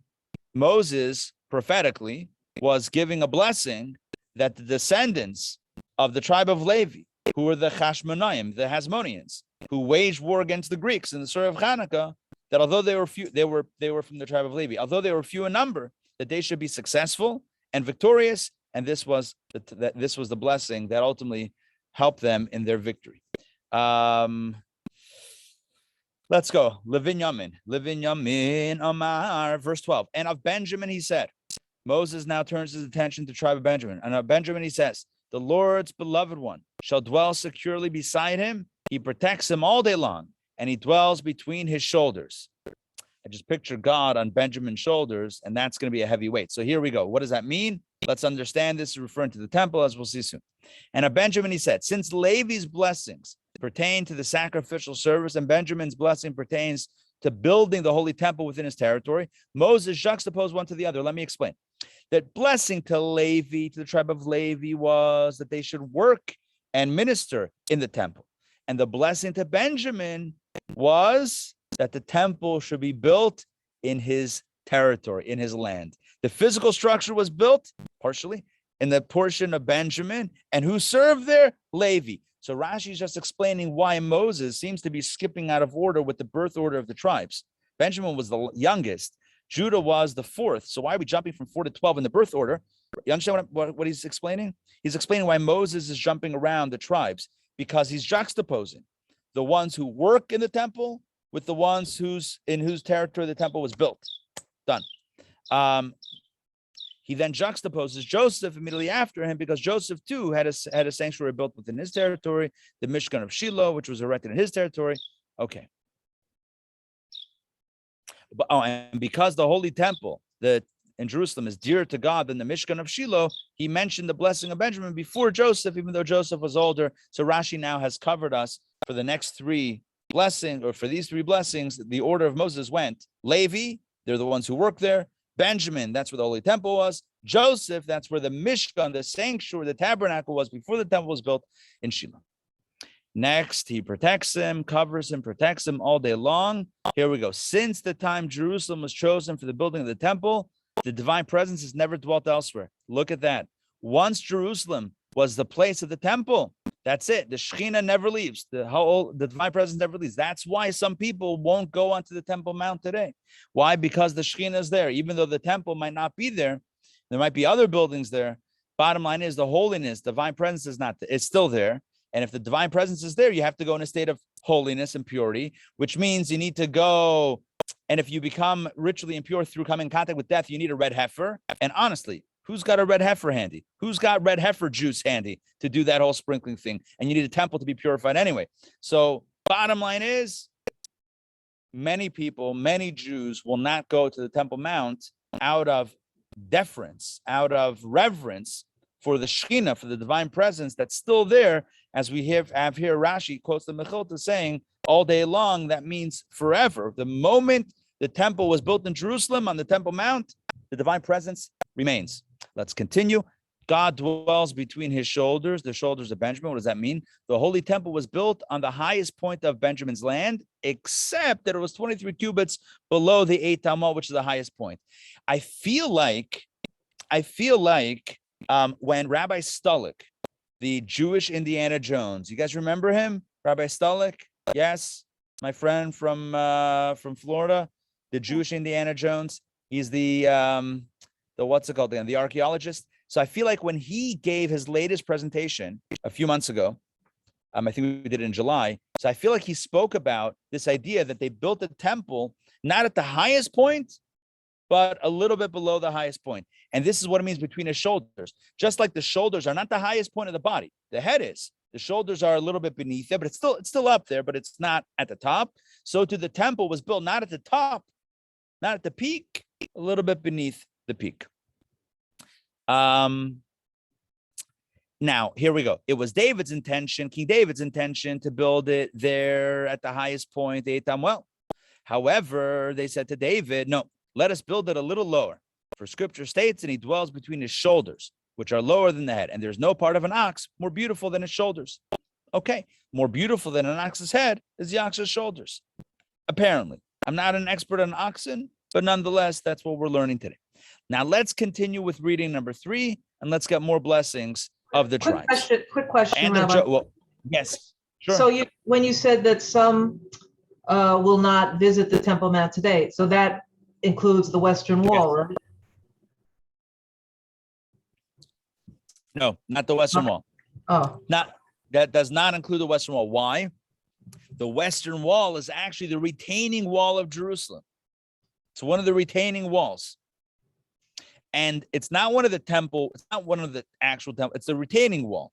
Moses prophetically was giving a blessing that the descendants of the tribe of Levi, who were the Chashmonaim, the Hasmoneans, who waged war against the Greeks in the story of Hanukkah, that although they were few, they were from the tribe of Levi, although they were few in number, that they should be successful and victorious. And this was the blessing that ultimately helped them in their victory. Let's go. Levin Yamin Amar, verse 12. And of Benjamin he said, Moses now turns his attention to the tribe of Benjamin. And of Benjamin he says, the Lord's beloved one shall dwell securely beside him. He protects him all day long, and he dwells between his shoulders. I just picture God on Benjamin's shoulders, and that's going to be a heavy weight. So here we go. What does that mean? Let's understand this is referring to the temple, as we'll see soon. And of Benjamin he said, since Levi's blessings pertain to the sacrificial service, and Benjamin's blessing pertains to building the holy temple within his territory, Moses juxtaposed one to the other. Let me explain. That blessing to Levi, to the tribe of Levi, was that they should work and minister in the temple. And the blessing to Benjamin was that the temple should be built in his territory, in his land. The physical structure was built partially in the portion of Benjamin. And who served there? Levi. So Rashi is just explaining why Moses seems to be skipping out of order with the birth order of the tribes. Benjamin was the youngest. Judah was the fourth. So why are we jumping from 4 to 12 in the birth order? You understand what he's explaining? He's explaining why Moses is jumping around the tribes, because he's juxtaposing the ones who work in the temple with the ones in whose territory the temple was built. Done. He then juxtaposes Joseph immediately after him, because Joseph too had a sanctuary built within his territory, the Mishkan of Shiloh, which was erected in his territory. Okay. And because the holy temple in Jerusalem is dearer to God than the Mishkan of Shiloh, he mentioned the blessing of Benjamin before Joseph, even though Joseph was older. So Rashi now has covered us for the next three blessings, or for these three blessings. The order of Moses went: Levi, they're the ones who work there; Benjamin, that's where the holy temple was; Joseph, that's where the Mishkan, the sanctuary, the tabernacle was before the temple was built in Shiloh. Next, he protects him, covers him, protects him all day long. Here we go. Since the time Jerusalem was chosen for the building of the temple, the divine presence has never dwelt elsewhere. Look at that. Once Jerusalem was the place of the temple, that's it. The Shekhinah never leaves. The divine presence never leaves. That's why some people won't go onto the Temple Mount today. Why? Because the Shekhinah is there. Even though the temple might not be there, there might be other buildings there. Bottom line is the holiness, divine presence is not. It's still there. And if the divine presence is there, you have to go in a state of holiness and purity, which means you need to go. And if you become ritually impure through coming in contact with death, you need a red heifer. And honestly, who's got a red heifer handy? Who's got red heifer juice handy to do that whole sprinkling thing? And you need a temple to be purified anyway. So bottom line is, many people, many Jews will not go to the Temple Mount out of deference, out of reverence for the Shekhinah, for the divine presence that's still there. As we have here, Rashi quotes the Mechilta saying, all day long, that means forever. The moment the temple was built in Jerusalem on the Temple Mount, the divine presence remains. Let's continue. God dwells between his shoulders, the shoulders of Benjamin. What does that mean? The holy temple was built on the highest point of Benjamin's land, except that it was 23 cubits below the 8 Talmud, which is the highest point. I feel like when Rabbi Sollish, the Jewish Indiana Jones, you guys remember him? Rabbi Sollish? Yes, my friend from Florida, the Jewish Indiana Jones. He's the what's it called again? The archaeologist. So I feel like when he gave his latest presentation a few months ago, I think we did it in July. So I feel like he spoke about this idea that they built the temple not at the highest point, but a little bit below the highest point. And this is what it means between his shoulders. Just like the shoulders are not the highest point of the body, the head is. The shoulders are a little bit beneath it, but it's still up there, but it's not at the top. So too, the temple was built not at the top, not at the peak, a little bit beneath the peak. Now, here we go. It was King David's intention to build it there at the highest point, the Eitam well. However, they said to David, no, let us build it a little lower. For scripture states, and he dwells between his shoulders, which are lower than the head. And there's no part of an ox more beautiful than his shoulders. Okay, more beautiful than an ox's head is the ox's shoulders. Apparently, I'm not an expert on oxen, but nonetheless, that's what we're learning today. Now let's continue with reading number 3, and let's get more blessings of the tribes. Quick question, And Rabbi. well, yes, sure. So when you said that some will not visit the Temple Mount today, so that includes the Western Wall, right? No, not the Western Wall. Oh, That does not include the Western Wall. Why? The Western Wall is actually the retaining wall of Jerusalem. It's one of the retaining walls. And it's not one of the temple, it's not one of the actual temple, it's the retaining wall.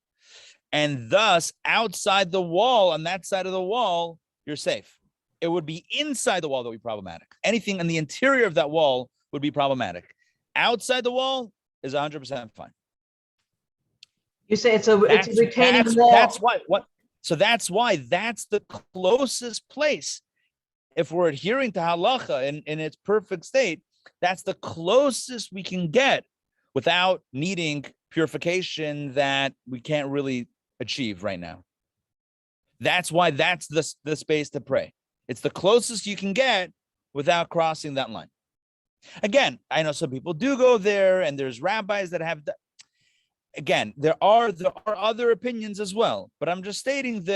And thus, outside the wall, on that side of the wall, you're safe. It would be inside the wall that would be problematic. Anything in the interior of that wall would be problematic. Outside the wall is 100% fine. you say it's a retaining wall. That's why. That's why that's the closest place. If we're adhering to halacha in its perfect state, that's the closest we can get without needing purification that we can't really achieve right now. That's why that's the space to pray. It's the closest you can get without crossing that line. Again, I know some people do go there, and there's rabbis that have. Again, there are other opinions as well, but I'm just stating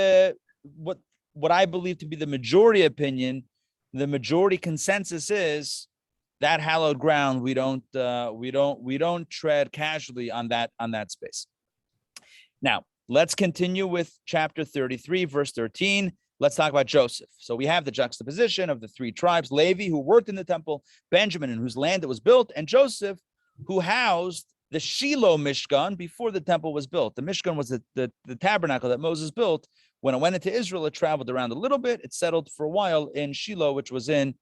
what I believe to be the majority opinion. The majority consensus is that hallowed ground. We don't tread casually on that space. Now let's continue with chapter 33, verse 13. Let's talk about Joseph. So we have the juxtaposition of the 3 tribes: Levi, who worked in the temple; Benjamin, in whose land it was built; and Joseph, who housed the Shiloh Mishkan before the temple was built. The Mishkan was the tabernacle that Moses built. When it went into Israel, it traveled around a little bit. It settled for a while in Shiloh, which was in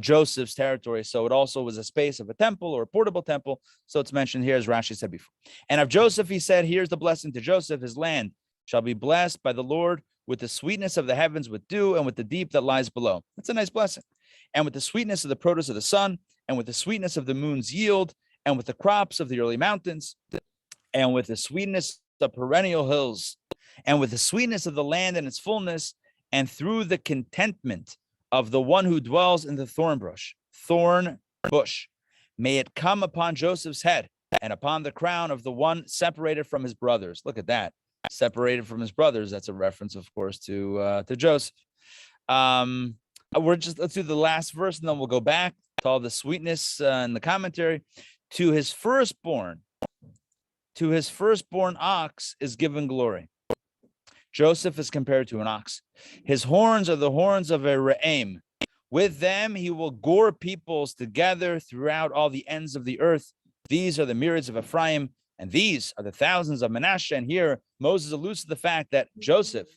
Joseph's territory. So it also was a space of a temple or a portable temple. So it's mentioned here, as Rashi said before. And of Joseph, he said, here's the blessing to Joseph: his land shall be blessed by the Lord with the sweetness of the heavens, with dew, and with the deep that lies below. That's a nice blessing. And with the sweetness of the produce of the sun, and with the sweetness of the moon's yield, and with the crops of the early mountains, and with the sweetness of perennial hills, and with the sweetness of the land and its fullness, and through the contentment of the one who dwells in the thorn bush, may it come upon Joseph's head and upon the crown of the one separated from his brothers. Look at that. Separated from his brothers. That's a reference, of course, to Joseph. Let's do the last verse, and then we'll go back to all the sweetness in the commentary. To his firstborn ox is given glory. Joseph is compared to an ox. His horns are the horns of a Reuben. With them he will gore peoples together throughout all the ends of the earth. These are the myriads of Ephraim, and these are the thousands of Manasseh. And here Moses alludes to the fact that Joseph,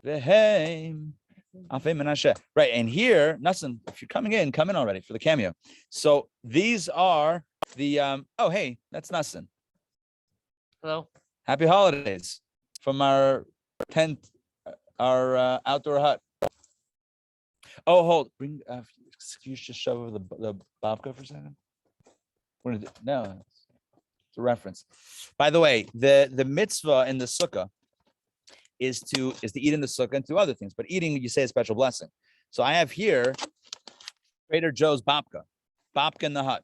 right? And here, Nassan, if you're coming in, come in already for the cameo. So these are the oh, hey, that's Nassan. Hello. Happy holidays from our tent, our outdoor hut. Oh, hold. Bring. Excuse, just shove over the babka for a second. No, it's a reference. By the way, the mitzvah in the sukkah is to eat in the sukkah and do other things, but eating, you say a special blessing. So I have here Trader Joe's babka in the hut.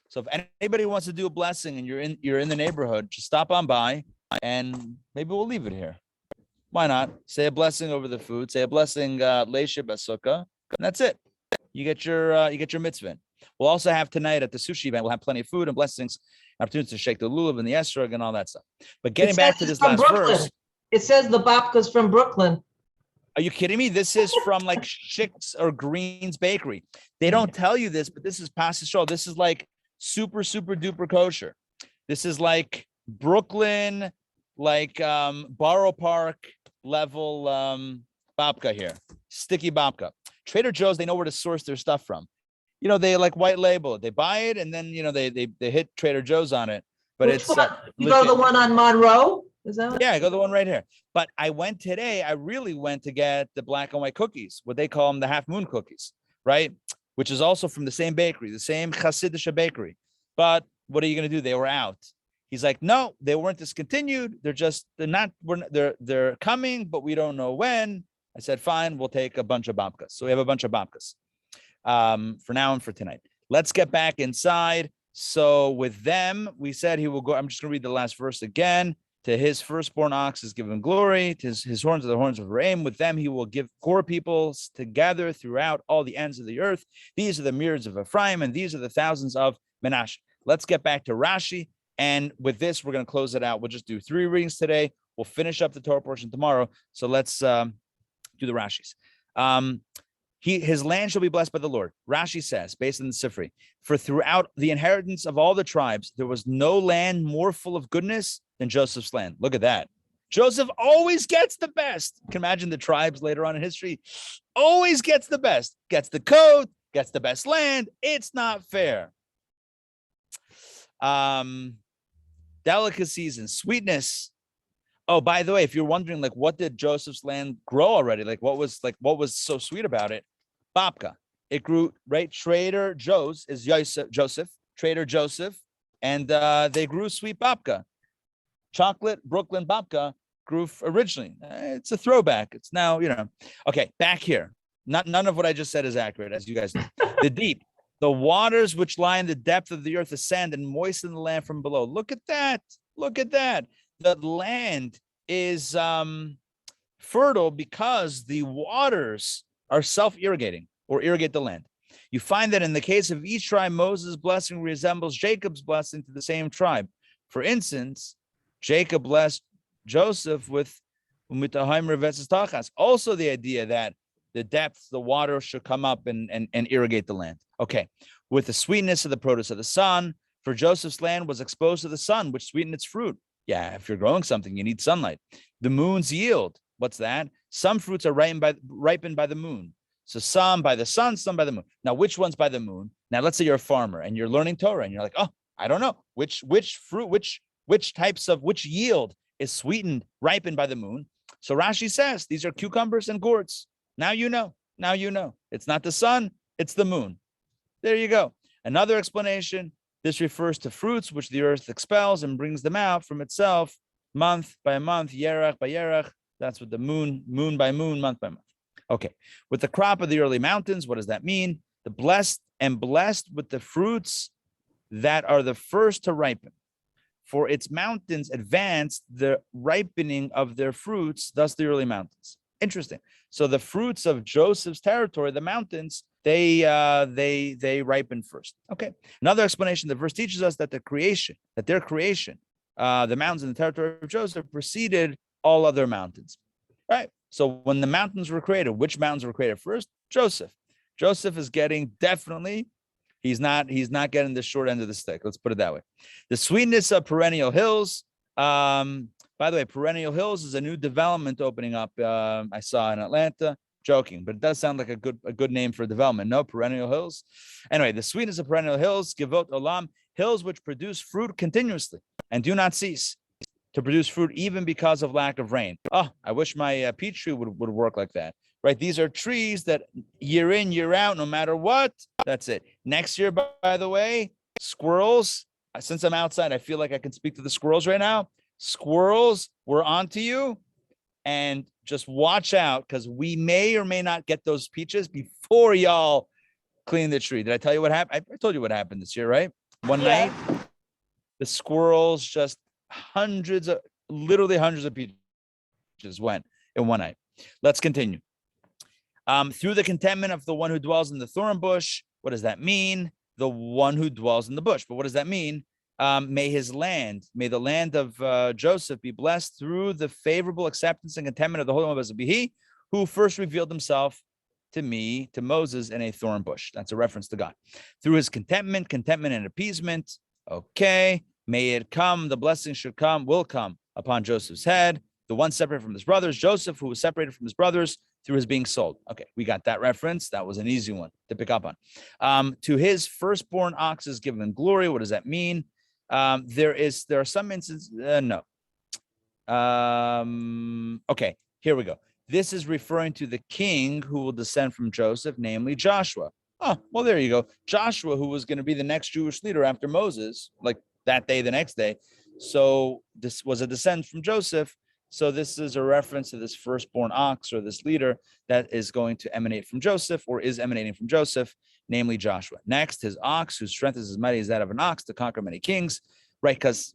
So if anybody wants to do a blessing and you're in the neighborhood, just stop on by and maybe we'll leave it here. Why not? Say a blessing over the food. Say a blessing leishib sukkah, and that's it. You get your mitzvah in. We'll also have tonight at the sushi event. We'll have plenty of food and blessings, opportunities to shake the lulav and the esrog and all that stuff. But getting back to this last verse, it says the babka's from Brooklyn. Are you kidding me? This is from like Schick's or Green's Bakery. They don't tell you this, but this is pastel. This is like super duper kosher. This is like Brooklyn, like Borough Park level babka here. Sticky babka. Trader Joe's, they know where to source their stuff from. You know, they like white label it. They buy it and then, you know, they hit Trader Joe's on it. But Which one? You go to the one on Monroe? Is that? Yeah, I go to the one right here. But I went today. I really went to get the black and white cookies, what they call them, the half moon cookies, right? Which is also from the same bakery, the same Hasidic bakery. But what are you going to do? They were out. He's like, no, they weren't discontinued. They're coming, but we don't know when. I said, fine, we'll take a bunch of babkas. So we have a bunch of babkas for now and for tonight. let's get back inside. So with them, we said he will go. I'm just going to read the last verse again. To his firstborn ox is given glory. To his horns are the horns of Reuben. With them he will give poor peoples together throughout all the ends of the earth. These are the myriads of Ephraim, and these are the thousands of Manasseh. Let's get back to Rashi. And with this, we're going to close it out. We'll just do 3 readings today. We'll finish up the Torah portion tomorrow. So let's do the Rashis. His land shall be blessed by the Lord. Rashi says, based on the Sifri, for throughout the inheritance of all the tribes, there was no land more full of goodness than Joseph's land. Look at that. Joseph always gets the best. You can imagine the tribes later on in history, always gets the best, gets the coat, gets the best land. It's not fair. Delicacies and sweetness. Oh, by the way, if you're wondering, like, what did Joseph's land grow already? Like, what was so sweet about it? Babka. It grew, right? Trader Joe's is Joseph, Trader Joseph, and they grew sweet babka. Chocolate Brooklyn babka grew originally. It's a throwback. It's now, Okay, back here. None of what I just said is accurate, as you guys know. The deep, the waters which lie in the depth of the earth ascend and moisten the land from below. Look at that. Look at that. The land is fertile because the waters are self-irrigating or irrigate the land. You find that in the case of each tribe, Moses' blessing resembles Jacob's blessing to the same tribe. For instance, Jacob blessed Joseph with also the idea that the depths, the water should come up and irrigate the land. Okay, with the sweetness of the produce of the sun, for Joseph's land was exposed to the sun, which sweetened its fruit. Yeah, if you're growing something, you need sunlight. The moon's yield, what's that? Some fruits are ripened by the moon. So some by the sun, some by the moon. Now, which one's by the moon? Now, let's say you're a farmer and you're learning Torah and you're like, oh, I don't know which fruit, which yield is sweetened, ripened by the moon. So Rashi says these are cucumbers and gourds. Now you know. Now you know. It's not the sun, it's the moon. There you go. Another explanation. This refers to fruits which the earth expels and brings them out from itself, month by month, yerach by yerach. That's what the moon by moon, month by month. Okay. With the crop of the early mountains, what does that mean? The blessed with the fruits that are the first to ripen. For its mountains advanced the ripening of their fruits, thus the early mountains. Interesting. So the fruits of Joseph's territory, the mountains, they ripen first. Okay. Another explanation, the verse teaches us that their creation, the mountains in the territory of Joseph preceded all other mountains. Right. So when the mountains were created, which mountains were created first? Joseph. Joseph is getting definitely, he's not getting the short end of the stick. Let's put it that way. The sweetness of perennial hills. By the way, Perennial Hills is a new development opening up. I saw in Atlanta. Joking, but it does sound like a good name for development. No, Perennial Hills. Anyway, the sweetness of Perennial Hills, Givot Olam, hills which produce fruit continuously and do not cease to produce fruit even because of lack of rain. Oh, I wish my peach tree would work like that. Right? These are trees that year in, year out, no matter what. That's it. Next year, by the way, squirrels. Since I'm outside, I feel like I can speak to the squirrels right now. Squirrels, we're on to you, and just watch out because we may or may not get those peaches before y'all clean the tree. Did I tell you what happened? I told you what happened this year, right? One night, the squirrels, just literally hundreds of peaches went in one night. Let's continue. Through the contentment of the one who dwells in the thorn bush. What does that mean? The one who dwells in the bush. But what does that mean? May the land of Joseph be blessed through the favorable acceptance and contentment of the Holy One of He, who first revealed himself to Moses in a thorn bush. That's a reference to God. Through his contentment and appeasement. Okay. May it come, the blessing will come upon Joseph's head, the one separated from his brothers, Joseph, who was separated from his brothers through his being sold. Okay, we got that reference. That was an easy one to pick up on. To his firstborn ox is given glory. What does that mean? There are some instances. No. Okay, here we go. This is referring to the king who will descend from Joseph, namely Joshua. Oh, well, there you go. Joshua, who was going to be the next Jewish leader after Moses, like that day, the next day. So this was a descent from Joseph. So this is a reference to this firstborn ox or this leader that is going to emanate from Joseph or is emanating from Joseph, namely Joshua. Next, his ox, whose strength is as mighty as that of an ox to conquer many kings, right? Because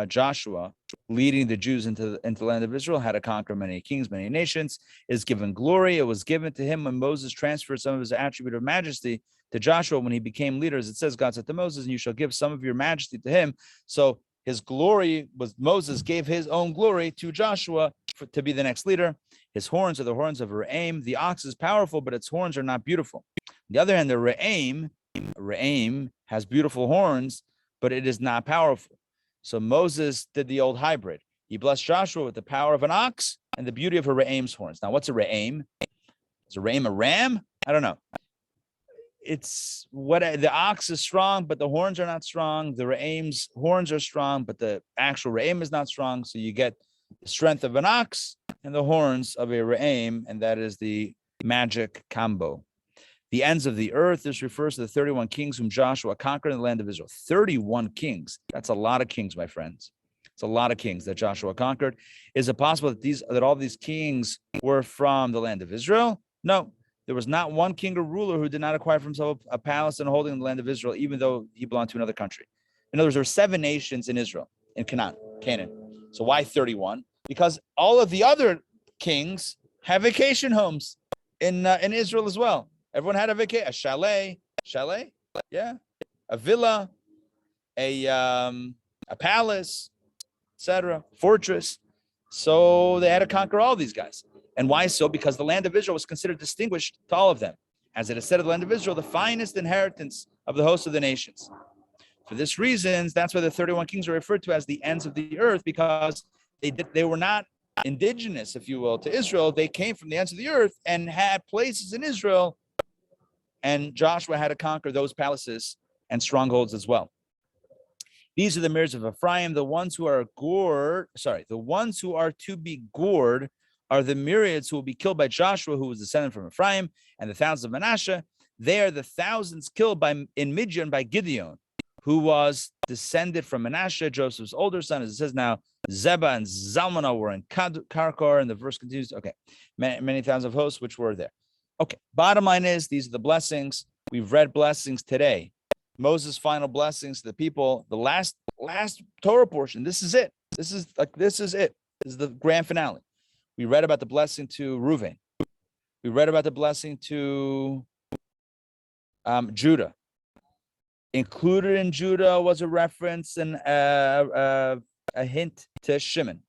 Joshua, leading the Jews into the land of Israel, had to conquer many kings, many nations, is given glory. It was given to him when Moses transferred some of his attribute of majesty to Joshua when he became leader. As it says, God said to Moses, and you shall give some of your majesty to him. So his glory was, Moses gave his own glory to Joshua to be the next leader. His horns are the horns of Reuben. The ox is powerful, but its horns are not beautiful. On the other hand, the Reuben has beautiful horns, but it is not powerful. So Moses did the old hybrid. He blessed Joshua with the power of an ox and the beauty of a Reuben's horns. Now, what's a Reuben? Is a Reuben a ram? I don't know. It's what the ox is strong, but the horns are not strong. The Reuben's horns are strong, but the actual Reuben is not strong. So you get the strength of an ox and the horns of a Reuben, and that is the magic combo. The ends of the earth. This refers to the 31 kings whom Joshua conquered in the land of Israel. 31 kings. That's a lot of kings, my friends. It's a lot of kings that Joshua conquered. Is it possible that all these kings were from the land of Israel? No. There was not one king or ruler who did not acquire for himself a palace and a holding in the land of Israel, even though he belonged to another country. In other words, there were 7 nations in Israel, in Canaan. So why 31? Because all of the other kings have vacation homes in Israel as well. Everyone had a chalet, yeah, a villa, a palace, etc., fortress. So they had to conquer all these guys. And why so? Because the land of Israel was considered distinguished to all of them. As it is said of the land of Israel, the finest inheritance of the host of the nations. For this reason, that's why the 31 kings are referred to as the ends of the earth, because they were not indigenous, if you will, to Israel. They came from the ends of the earth and had places in Israel. And Joshua had to conquer those palaces and strongholds as well. These are the myriads of Ephraim, the ones who are to be gored are the myriads who will be killed by Joshua, who was descended from Ephraim, and the thousands of Manasseh. They are the thousands killed in Midian by Gideon, who was descended from Manasseh, Joseph's older son. As it says now, Zebah and Zalmunna were in Karkar, and the verse continues. Okay, many thousands of hosts which were there. Okay, bottom line is, these are the blessings. We've read blessings today. Moses' final blessings to the people, the last Torah portion. This is it. This is it. This is the grand finale. We read about the blessing to Reuben. We read about the blessing to Judah. Included in Judah was a reference and a hint to Shimon.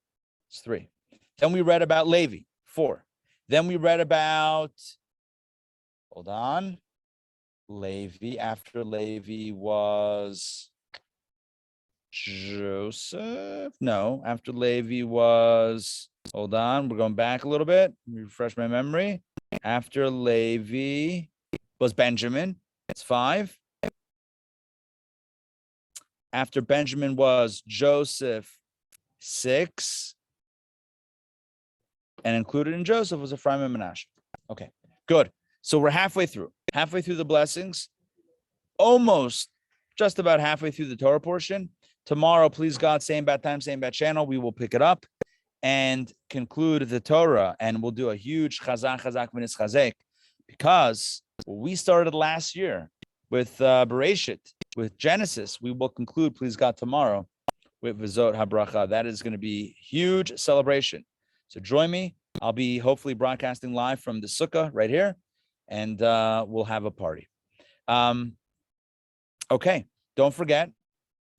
It's 3. Then we read about Levi. 4. Then we read about, Levi. After Levi was Joseph. No, after Levi was, we're going back a little bit. Refresh my memory. After Levi was Benjamin. It's 5. After Benjamin was Joseph. 6. And included in Joseph was Ephraim and Manasseh. Okay, good. So we're halfway through the blessings, almost just about halfway through the Torah portion. Tomorrow, please God, same bad time, same bad channel, we will pick it up and conclude the Torah, and we'll do a huge chazak v'nis chazek, because we started last year with Bereshit, with Genesis. We will conclude, please God, tomorrow with Vezot Habrachah. That is going to be huge celebration. So join me. I'll be hopefully broadcasting live from the sukkah right here, and we'll have a party. Okay, don't forget,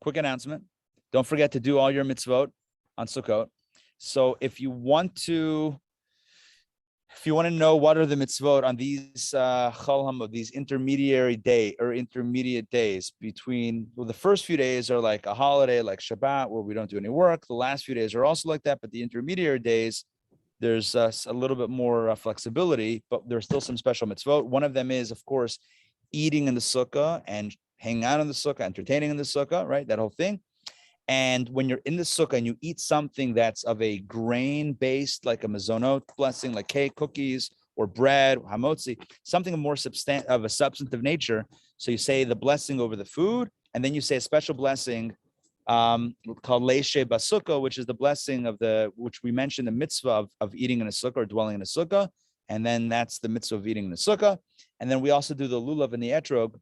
quick announcement. Don't forget to do all your mitzvot on Sukkot. So if you want to know what are the mitzvot on these chol these intermediate days between, the first few days are like a holiday, like Shabbat, where we don't do any work. The last few days are also like that, but the intermediate days, there's a little bit more flexibility, but there's still some special mitzvot. One of them is, of course, eating in the sukkah and hanging out in the sukkah, entertaining in the sukkah, right? That whole thing. And when you're in the sukkah and you eat something that's of a grain-based, like a mezonot blessing, like cake, cookies, or bread, hamotzi, something of more of a substantive nature. So you say the blessing over the food, and then you say a special blessing called Leishe Basukah, which is the blessing of which we mentioned, the mitzvah of eating in a sukkah or dwelling in a sukkah. And then that's the mitzvah of eating in the sukkah. And then we also do the lulav and the etrog.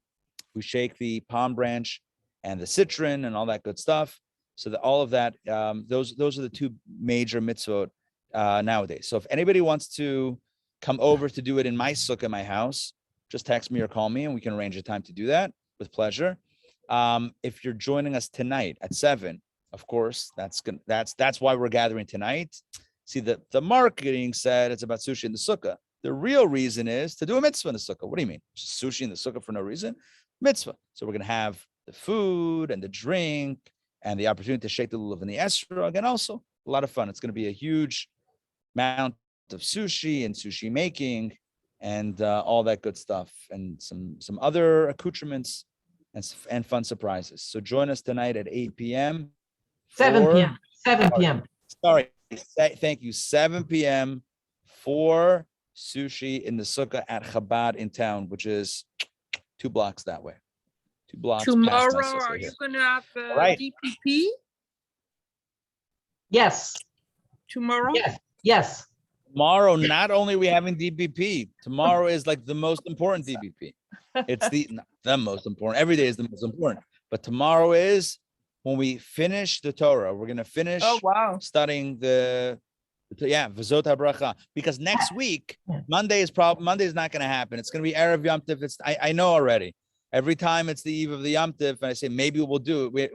We shake the palm branch and the citron and all that good stuff. So that all of that, those are the two major mitzvot nowadays. So if anybody wants to come over to do it in my sukkah, my house, just text me or call me and we can arrange a time to do that with pleasure. If you're joining us tonight at 7, of course, that's why we're gathering tonight. See, the marketing said it's about sushi in the sukkah. The real reason is to do a mitzvah in the sukkah. What do you mean? Just sushi in the sukkah for no reason? Mitzvah. So we're going to have the food and the drink and the opportunity to shake the lulav and the esrog, and also a lot of fun. It's going to be a huge amount of sushi and sushi making and all that good stuff, and some other accoutrements and fun surprises. So join us tonight at 8 p.m. 7 p.m. 7 p.m. Sorry, thank you. 7 p.m. for sushi in the sukkah at Chabad Intown, which is 2 blocks that way. 2 blocks. Tomorrow, past my sister are here. you going to have the Right. DPP Yes, tomorrow? yes. Tomorrow, not only are we having DPP, tomorrow is like the most important DPP. It's not the most important. Every day is the most important. But tomorrow is when we finish the Torah. We're going to finish Oh, wow. studying Vezot Habrachah. Because next week, Monday is not going to happen. It's going to be Erev Yom Tov. I know already. Every time it's the eve of the Yom Tov, and I say maybe we'll do it.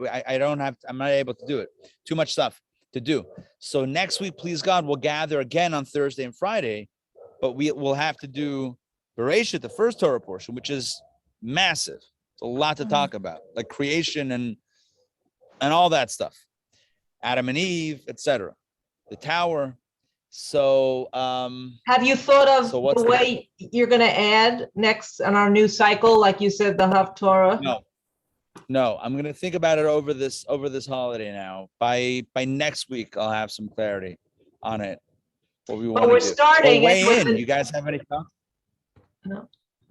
I'm not able to do it. Too much stuff to do. So next week, please God, we'll gather again on Thursday and Friday, but we'll have to do Bereshit, the first Torah portion, which is massive. It's a lot to talk about, like creation and all that stuff. Adam and Eve, etc. The tower. So Have you thought of So what's the way you're going to add next on our new cycle, like you said, the Haftorah? No, I'm gonna think about it over this holiday now. By next week, I'll have some clarity on it. What we want But we're to do. starting Weigh it with in. the- You guys have any thoughts?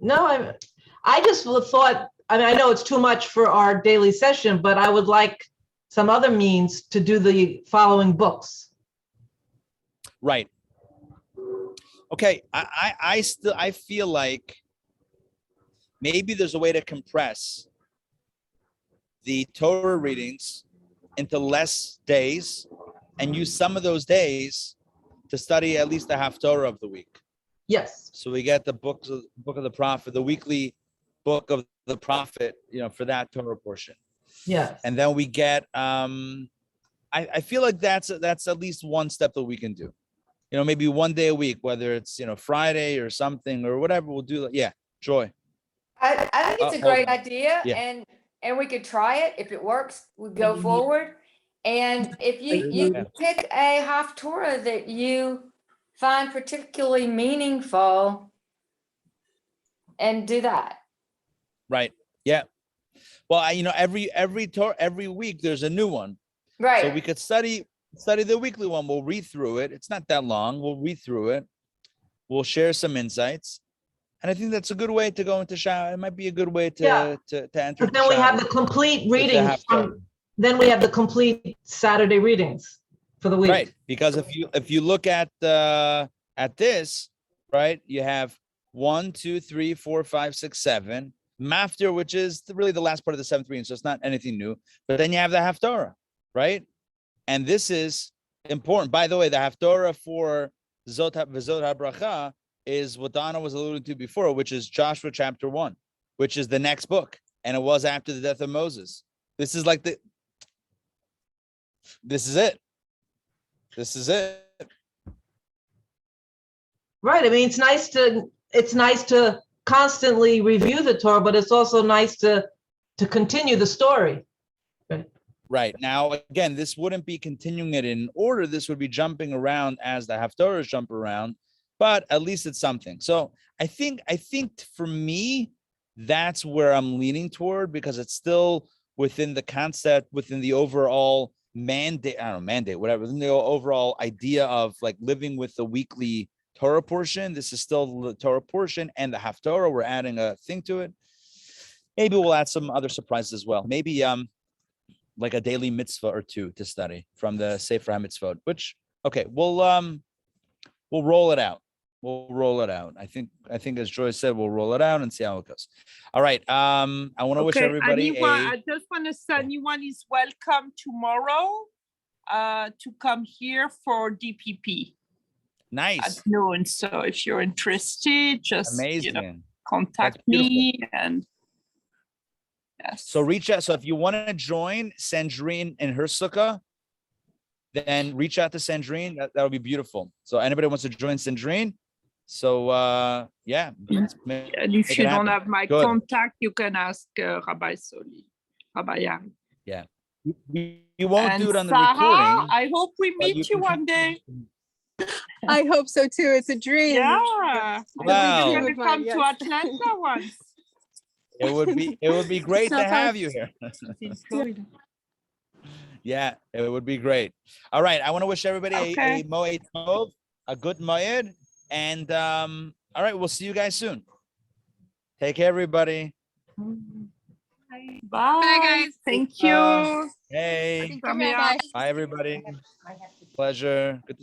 No, I just thought, I mean, I know it's too much for our daily session, but I would like some other means to do the following books. Right. Okay. I feel like maybe there's a way to compress the Torah readings into less days and use some of those days to study at least the Haftorah of the week. Yes. So we get the book of the prophet, the weekly book of the prophet, for that Torah portion. Yes. And then we get, I feel like that's at least one step that we can do. Maybe one day a week, whether it's, Friday or something or whatever we'll do. Yeah, Joy. I think it's a hold great on. idea, Yeah. and we could try it. If it works, we go forward. And if you Yeah. pick a Haftorah that you find particularly meaningful and do that. Right. Yeah. Well, every week there's a new one. Right. So we could study the weekly one. We'll read through it. It's not that long. We'll read through it. We'll share some insights. And I think that's a good way to go into Shabbat. It might be a good way to enter. But then we have the complete readings. Then we have the complete Saturday readings for the week. Right. Because if you look at this, right, you have 1, 2, 3, 4, 5, 6, 7. Maftir, which is really the last part of the 7th reading, so it's not anything new. But then you have the Haftorah, right? And this is important. By the way, the Haftorah for Vezot Habrachah is what Donna was alluding to before, which is Joshua chapter 1, which is the next book. And it was after the death of Moses. This is like this is it. This is it. Right. I mean, it's nice to constantly review the Torah, but it's also nice to continue the story. Right. Now, again, this wouldn't be continuing it in order. This would be jumping around as the Haftorahs jump around, but at least it's something. So I think for me, that's where I'm leaning toward, because it's still within the concept, within the overall mandate, whatever, within the overall idea of like living with the weekly Torah portion. This is still the Torah portion, and the Haftorah, we're adding a thing to it. Maybe we'll add some other surprises as well. Maybe like a daily mitzvah or two to study from the Sefer HaMitzvot, which, okay, we'll roll it out. We'll roll it out. I think as Joy said, we'll roll it out and see how it goes. All right. I want to wish everybody I just want to say anyone is welcome tomorrow to come here for DPP nice, at noon. So if you're interested, just amazing. contact me and yes. So reach out. So if you want to join Sandrine in her sukkah, then reach out to Sandrine. That would be beautiful. So anybody wants to join Sandrine. So yeah. And if you don't have my contact, you can ask Rabbi Sollish, Rabbi Yang. Yeah. You won't do it on the Sarah, recording. I hope we meet you one day. I hope so too. It's a dream. Yeah. Wow. You're gonna come to Atlanta once. It would be great to have you here. Yeah, it would be great. All right. I want to wish everybody a Moed Tov, a good Moed. And all right, we'll see you guys soon. Take care, everybody. Bye. Bye, guys. Thank you. Hey. Bye. Bye, everybody. Pleasure. Good to